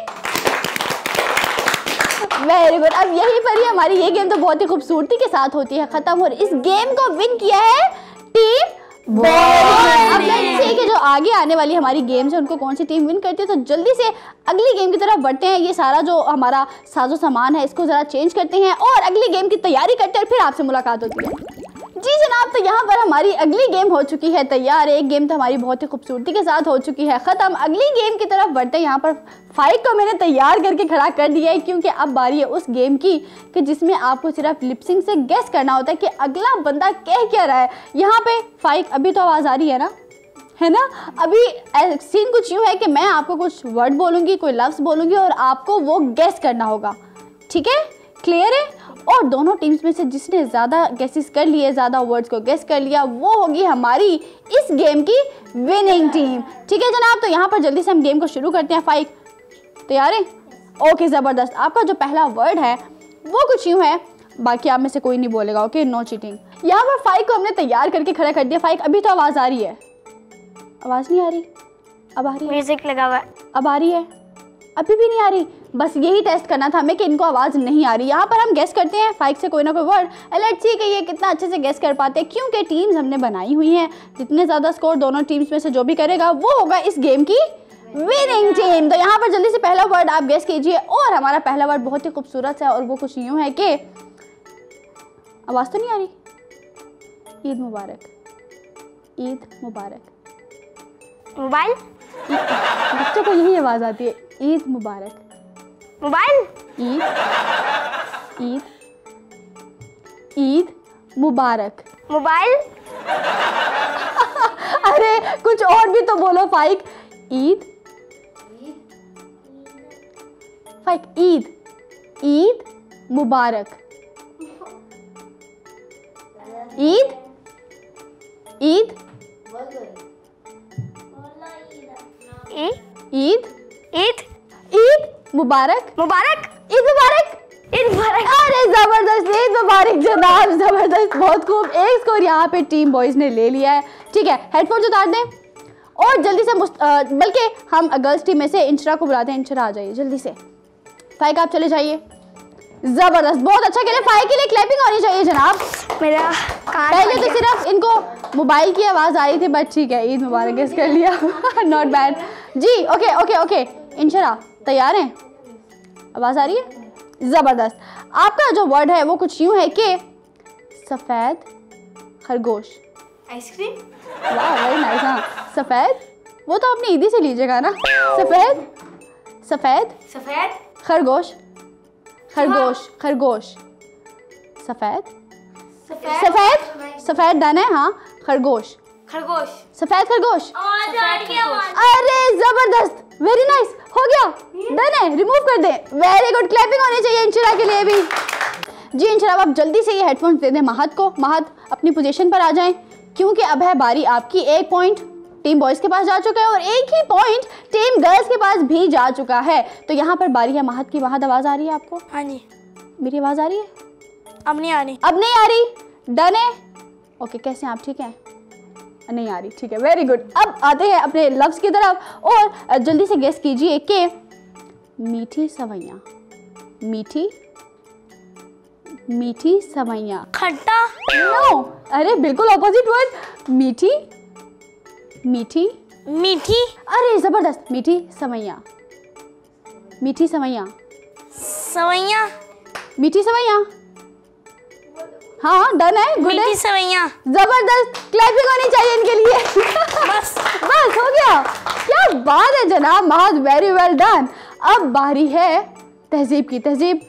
Very good. अब यहीं पर ही हमारी ये गेम तो बहुत ही खूबसूरती के साथ होती है खत्म, और इस गेम को विन किया है टीम बॉयज। अब लेट्स सी कि जो आगे आने वाली हमारी गेम्स है उनको कौन सी टीम विन करती है। तो जल्दी से अगली गेम की तरफ बढ़ते हैं। ये सारा जो हमारा साजो सामान है इसको जरा चेंज करते हैं और अगली गेम की तैयारी करते हैं, फिर आपसे मुलाकात होती है। जी जनाब, तो यहाँ पर हमारी अगली गेम हो चुकी है तैयार। एक गेम तो हमारी बहुत ही खूबसूरती के साथ हो चुकी है खत्म। अगली गेम की तरफ बढ़ते हैं। यहाँ पर 5 को मैंने तैयार करके खड़ा कर दिया है क्योंकि अब बारी है उस गेम की कि जिसमें आपको सिर्फ लिपसिंग से गेस करना होता है कि अगला बंदा कह क्या रहा है। यहाँ पे 5 अभी तो आवाज़ आ रही है ना, है ना। अभी सीन कुछ यूँ है कि मैं आपको कुछ वर्ड बोलूँगी, कोई लफ्ज़ बोलूँगी और आपको वो गेस करना होगा, ठीक है। क्लियर है। और दोनों टीम्स में से जिसने ज़्यादा गेसेस कर लिए, ज़्यादा वर्ड्स को गेस कर लिया, वो होगी हमारी इस गेम की विनिंग टीम, ठीक है जनाब। तो यहाँ पर जल्दी से हम गेम को शुरू करते हैं। 5 तैयार है? ओके, ज़बरदस्त। आपका जो पहला वर्ड है वो कुछ यूँ है, बाकी आप में से कोई नहीं बोलेगा, ओके, नो चीटिंग। यहाँ पर 5 को हमने तैयार करके खड़ा कर दिया। 5 अभी तो आवाज़ आ रही है? आवाज़ नहीं आ रही? अब आ रही है? म्यूजिक लगा हुआ है। अब आ रही है? अभी भी नहीं आ रही। बस यही टेस्ट करना था हमें कि इनको आवाज़ नहीं आ रही। यहाँ पर हम गेस करते हैं 5 से कोई ना कोई वर्ड। लेट्स सी कि ये कितना अच्छे से गेस कर पाते हैं क्योंकि टीम्स हमने बनाई हुई हैं। जितने ज़्यादा स्कोर दोनों टीम्स में से जो भी करेगा वो होगा इस गेम की विनिंग टीम। तो यहाँ पर जल्दी से पहला वर्ड आप गेस कीजिए। और हमारा पहला वर्ड बहुत ही खूबसूरत है और वो कुछ यूँ है कि, आवाज़ तो नहीं आ रही? ईद मुबारक। ईद मुबारक। मोबाइल। बच्चों को यही आवाज़ आती है, ईद मुबारक। मोबाइल। ईद ईद ईद मुबारक। मोबाइल। अरे कुछ और भी तो बोलो 5। ईद ईद ईद मुबारक। ईद ईद ईद ईद ईद मुबारक। मुबारक। ईद मुबारक। ईद मुबारक। अरे जबरदस्त, ईद मुबारक जनाब, जबरदस्त, बहुत खूब। एक स्कोर यहाँ पे टीम बॉयज ने ले लिया है, ठीक है। हेडफोन उतार दें और जल्दी से बल्कि हम गर्ल्स टीम में से इंशरा को बुलाते हैं। इंशरा आ जाइए जल्दी से। 5 आप चले जाइए। जबरदस्त, बहुत अच्छा खेले। 5 के लिए क्लैपिंग होनी चाहिए जनाब। मेरा पहले तो सिर्फ इनको मोबाइल की आवाज़ आ रही थी, बट ठीक है, ईद मुबारक गेस कर लिया। नॉट बैड जी। ओके ओके ओके, इंशरा तैयार हैं? आवाज़ आ रही है? ज़बरदस्त। आपका जो वर्ड है वो कुछ यूँ है कि सफ़ेद खरगोश। आइसक्रीम। वाह, वेरी नाइस। हाँ, सफ़ेद, वो तो अपनी ईदी से लीजिएगा ना। सफ़ेद सफ़ेद सफेद खरगोश। खरगोश खरगोश। सफ़ेद सफ़ेद सफ़ेद डन है। हाँ, खरगोश खरगोश। सफेद खरगोश। सफेद खरगोश। अरे जबरदस्त, वेरी नाइस, हो गया, डन है, रिमूव कर दे। वेरी गुड, क्लैपिंग होनी चाहिए इंशिरा के लिए भी। जी इंशिरा, आप जल्दी से ये हेडफोन्स दे दें महद को। महद अपनी पोजीशन पर आ जाएं, क्योंकि अब है बारी आपकी। 1 पॉइंट टीम बॉयज के पास जा चुका है और 1 ही पॉइंट टीम गर्ल्स के पास भी जा चुका है। तो यहाँ पर बारी है महद की। महद, आवाज आ रही है आपको? हाँ जी। मेरी आवाज आ रही है? अब नहीं आ रही। अब नहीं आ रही, डन है। ओके, कैसे हैं आप, ठीक है? नहीं आ रही, ठीक है, वेरी गुड। अब आते हैं अपने लफ्ज की तरफ और जल्दी से गेस कीजिए कि मीठी सवैया, मीठी मीठी सवैया। खट्टा। नो, अरे बिल्कुल ऑपोजिट वर्ड। मीठी मीठी मीठी। अरे जबरदस्त, मीठी सवैया, मीठी सवैया, सवैया। मीठी सवैया। हाँ डन है, गुड है, मीठी सवैया। जबरदस्त, क्लैपिंग होनी चाहिए इनके लिए। बस बस हो गया, क्या बात है जनाब महद, वेरी वेल डन। अब बारी है तहजीब की। तहजीब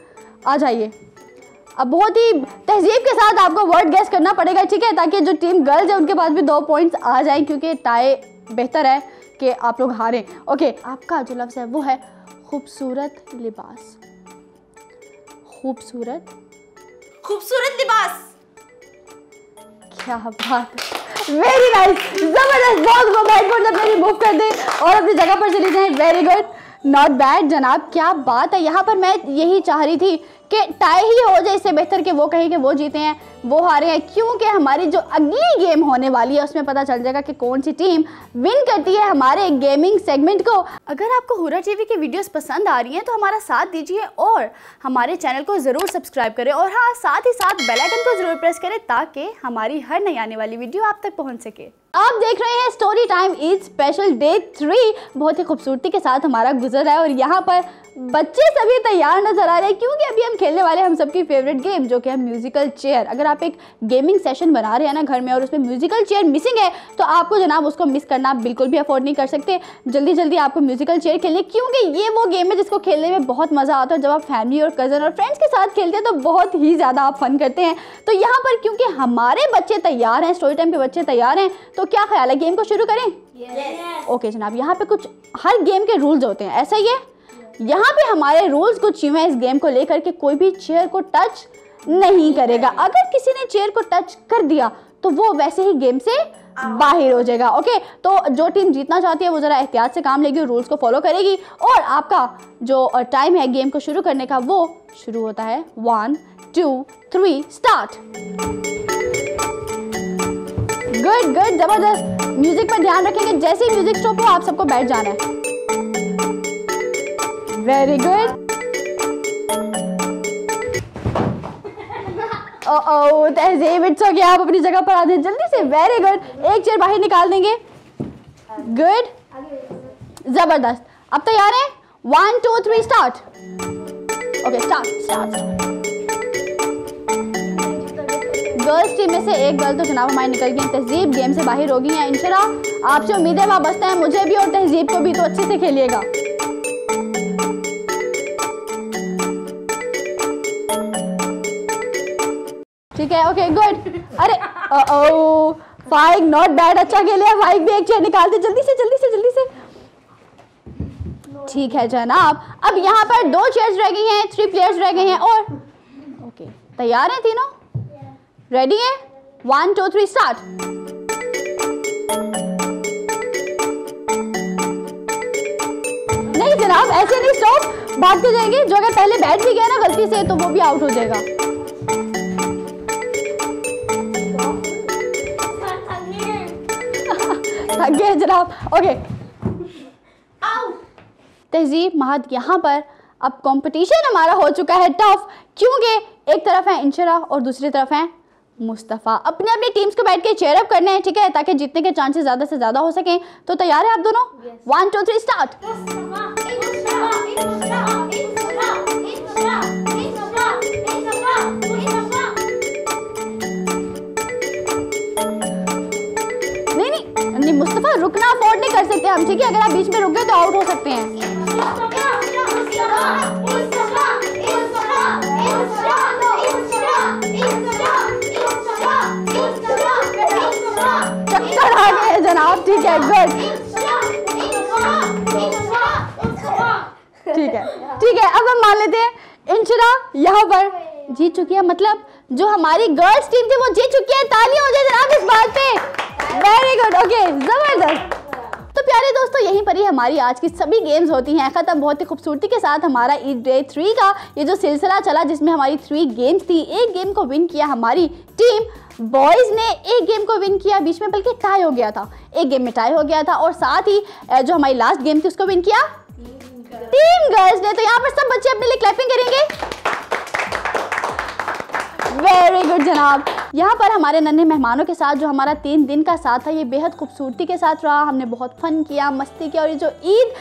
आ जाइए। अब बहुत ही तहजीब के साथ आपको वर्ड गेस करना पड़ेगा, ठीक है, ताकि जो टीम गर्ल्स है उनके पास भी 2 पॉइंट्स आ जाएं, क्योंकि टाई बेहतर है कि आप लोग हारें। ओके, आपका जो लफ्ज़ है वो है खूबसूरत लिबास। खूबसूरत खूबसूरत लिबास। क्या बात, वेरी नाइस, जबरदस्त। बहुत को बैड बोर्ड अपने रिमूव कर दे और अपनी जगह पर चली जाएं। वेरी गुड, नॉट बैड जनाब, क्या बात है। यहाँ पर मैं यही चाह रही थी कि टाई ही हो जाए, इससे बेहतर कि वो कहें कि वो जीते हैं वो हारे हैं, क्योंकि हमारी जो अगली गेम होने वाली है उसमें पता चल जाएगा कि कौन सी टीम विन करती है हमारे गेमिंग सेगमेंट को। अगर आपको हुरा टीवी की वीडियोस पसंद आ रही हैं तो हमारा साथ दीजिए और हमारे चैनल को ज़रूर सब्सक्राइब करें, और हाँ, साथ ही साथ बेल आइकन को ज़रूर प्रेस करें ताकि हमारी हर नई आने वाली वीडियो आप तक पहुँच सके। आप देख रहे हैं story time Eid special day 3। बहुत ही खूबसूरती के साथ हमारा गुजर रहा है और यहाँ पर बच्चे सभी तैयार नजर आ रहे हैं, क्योंकि अभी हम खेलने वाले हैं हम सबकी फेवरेट गेम, जो कि है म्यूजिकल चेयर। अगर आप एक गेमिंग सेशन बना रहे हैं ना घर में और उसमें म्यूजिकल चेयर मिसिंग है तो आपको जनाब उसको मिस करना बिल्कुल भी अफोर्ड नहीं कर सकते। जल्दी जल्दी आपको म्यूजिकल चेयर खेलनी, क्योंकि ये वो गेम है जिसको खेलने में बहुत मज़ा आता है। जब आप फैमिली और कज़न और फ्रेंड्स के साथ खेलते हैं तो बहुत ही ज़्यादा आप फन करते हैं। तो यहाँ पर क्योंकि हमारे बच्चे तैयार हैं, स्टोरी टाइम के बच्चे तैयार हैं, तो क्या ख्याल है गेम को शुरू करें? ओके जनाब, यहाँ पे कुछ हर गेम के रूल्स होते हैं, ऐसा ही है। यहाँ पे हमारे रूल्स कुछ यूं हैं इस गेम को लेकर के, कोई भी चेयर को टच नहीं करेगा। अगर किसी ने चेयर को टच कर दिया तो वो वैसे ही गेम से बाहर हो जाएगा। ओके, तो जो टीम जीतना चाहती है वो जरा एहतियात से काम लेगी और रूल्स को फॉलो करेगी, और आपका जो टाइम है गेम को शुरू करने का वो शुरू होता है 1 2 3 स्टार्ट। गुड गुड, जबरदस्त। म्यूजिक पर ध्यान रखेंगे, जैसे ही म्यूजिक स्टॉप हो आप सबको बैठ जाना है। Very good. ओह तहजीब, इट्स ओके, आप अपनी जगह पर आ जाए जल्दी से। वेरी गुड, एक चेयर बाहर निकाल देंगे। गुड, जबरदस्त। अब तैयार हैं? 1 2 3 start. Okay, start. Girls team में से एक गर्ल तो जनाब हमारी निकल गई, तहजीब गेम से बाहर हो गई हैं। इंशिरा, आपसे उम्मीद है वहाँ बचते हैं मुझे भी और तहजीब को भी, तो अच्छे से खेलिएगा। ठीक है, ओके गुड। अरे ओ फाइक, नॉट बैड, अच्छा खेले। फाइक भी एक चेयर निकालते जल्दी से जल्दी से जल्दी से। ठीक है जनाब, अब यहाँ पर 2 चेयर्स रह गई हैं, 3 प्लेयर्स रह गए हैं और ओके तैयार हैं तीनों? रेडी है? 1 2 3 स्टार्ट। नहीं जनाब, ऐसे नहीं, स्टॉप, भागते जाएंगे। जो अगर पहले बैठ भी गया ना गलती से तो वो भी आउट हो जाएगा। थक गए जनाब। ओके, तहजीब, महद, यहाँ पर अब कंपटीशन हमारा हो चुका है टफ, क्योंकि एक तरफ है इंशिरा और दूसरी तरफ है मुस्तफ़ा। अपने अपनी टीम्स को बैठ के चेयर अप करने हैं, ठीक है, ताकि जीतने के चांसेस ज़्यादा से ज़्यादा हो सकें। तो तैयार है आप दोनों? 1 2 3 स्टार्ट। नहीं, मुस्तफ़ा रुकना अफोर्ड नहीं कर सकते हम, ठीक है, अगर आप बीच में रुक गए तो आउट हो सकते हैं। चक्कर आ है, गुड, ठीक है ठीक है। अब हम मान लेते हैं इंशरा यहाँ पर जीत चुकी है, मतलब जो हमारी गर्ल्स टीम थी वो जीत चुकी है। तालियां हो जाए जनाब इस बात पे, वेरी गुड, ओके, जबरदस्त। तो प्यारे दोस्तों, यहीं पर ही हमारी आज की सभी गेम्स होती हैं खत्म। बहुत ही खूबसूरती के साथ हमारा ईद डे 3 का ये जो सिलसिला चला, जिसमें हमारी 3 गेम्स थी। एक गेम को विन किया हमारी टीम बॉयज़ ने, एक गेम को विन किया बीच में, बल्कि टाई हो गया था, एक गेम में टाई हो गया था, और साथ ही जो हमारी लास्ट गेम थी उसको विन किया टीम गर्ल्स ने। तो यहाँ पर सब बच्चे अपने लिए क्लैपिंग करेंगे। वेरी गुड जनाब। यहाँ पर हमारे नन्हे मेहमानों के साथ जो हमारा 3 दिन का साथ था ये बेहद खूबसूरती के साथ रहा। हमने बहुत फन किया, मस्ती किया, और ये जो ईद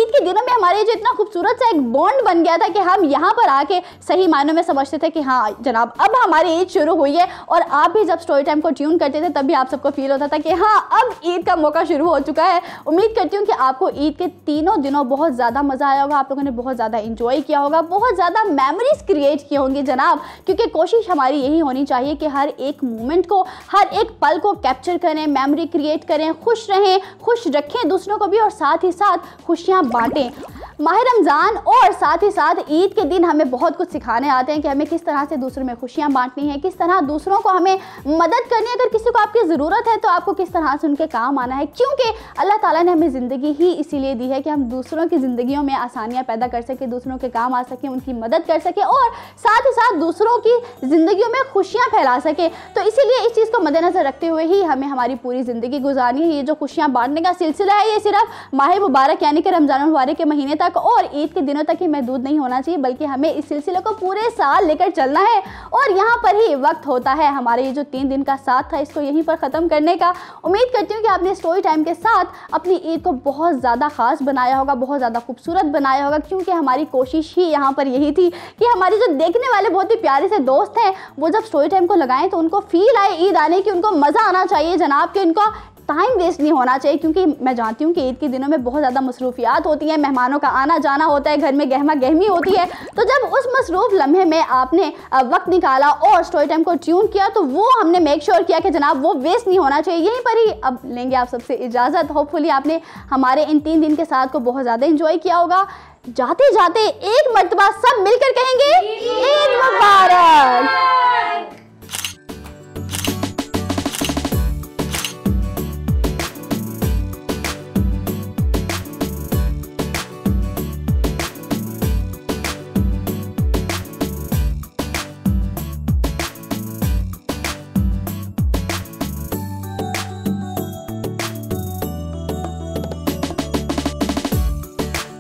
के दिनों में हमारे जो इतना खूबसूरत सा एक बॉन्ड बन गया था कि हम यहाँ पर आके सही मायनों में समझते थे कि हाँ जनाब अब हमारी ईद शुरू हुई है। और आप भी जब स्टोरी टाइम को ट्यून करते थे तब भी आप सबको फील होता था कि हाँ अब ईद का मौका शुरू हो चुका है। उम्मीद करती हूँ कि आपको ईद के तीनों दिनों बहुत ज़्यादा मज़ा आया होगा, आप लोगों ने बहुत ज़्यादा इंजॉय किया होगा, बहुत ज़्यादा मेमोरीज क्रिएट की होंगी जनाब। क्योंकि कोशिश हमारी यही होनी चाहिए कि हर एक मोमेंट को, हर एक पल को कैप्चर करें, मेमोरी क्रिएट करें, खुश रहें, खुश रखें दूसरों को भी, और साथ ही साथ खुशियां बांटें। माह रमज़ान और साथ ही साथ ईद के दिन हमें बहुत कुछ सिखाने आते हैं कि हमें किस तरह से दूसरों में खुशियां बांटनी है, किस तरह दूसरों को हमें मदद करनी है। अगर किसी को आपकी ज़रूरत है तो आपको किस तरह से उनके काम आना है, क्योंकि अल्लाह ताला ने हमें ज़िंदगी ही इसीलिए दी है कि हम दूसरों की ज़िंदगियों में आसानियाँ पैदा कर सकें, दूसरों के काम आ सकें, उनकी मदद कर सकें, और साथ ही साथ दूसरों की ज़िंदगियों में खुशियाँ फैला सकें। तो इसीलिए इस चीज़ को मद्देनज़र रखते हुए ही हमें हमारी पूरी ज़िंदगी गुजारनी है। ये जो खुशियाँ बांटने का सिलसिला है ये सिर्फ माह मुबारक यानी कि रमज़ान मुबारक के महीने तक और ईद के दिनों तक ही महदूद नहीं होना चाहिए, बल्कि हमें इस सिलसिले को पूरे साल लेकर चलना है। और यहाँ पर ही वक्त होता है हमारे ये जो 3 दिन का साथ था इसको यहीं पर ख़त्म करने का। उम्मीद करती हूँ कि आपने स्टोरी टाइम के साथ अपनी ईद को बहुत ज़्यादा ख़ास बनाया होगा, बहुत ज़्यादा खूबसूरत बनाया होगा, क्योंकि हमारी कोशिश ही यहाँ पर यही थी कि हमारे जो देखने वाले बहुत ही प्यारे से दोस्त हैं वो जब स्टोरी टाइम को लगाएं तो उनको फील आए ईद आने की, उनको मज़ा आना चाहिए जनाब, कि उनको टाइम वेस्ट नहीं होना चाहिए। क्योंकि मैं जानती हूँ कि ईद के दिनों में बहुत ज़्यादा मसरूफियात होती हैं, मेहमानों का आना जाना होता है, घर में गहमा गहमी होती है। तो जब उस मसरूफ़ लम्हे में आपने वक्त निकाला और स्टोरी टाइम को ट्यून किया तो वो हमने मेक श्योर किया कि जनाब वो वेस्ट नहीं होना चाहिए। यहीं पर ही अब लेंगे आप सबसे इजाज़त। होपफुली आपने हमारे इन 3 दिन के साथ को बहुत ज़्यादा इंजॉय किया होगा। जाते जाते एक मर्तबा सब मिलकर कहेंगे ईद मुबारक।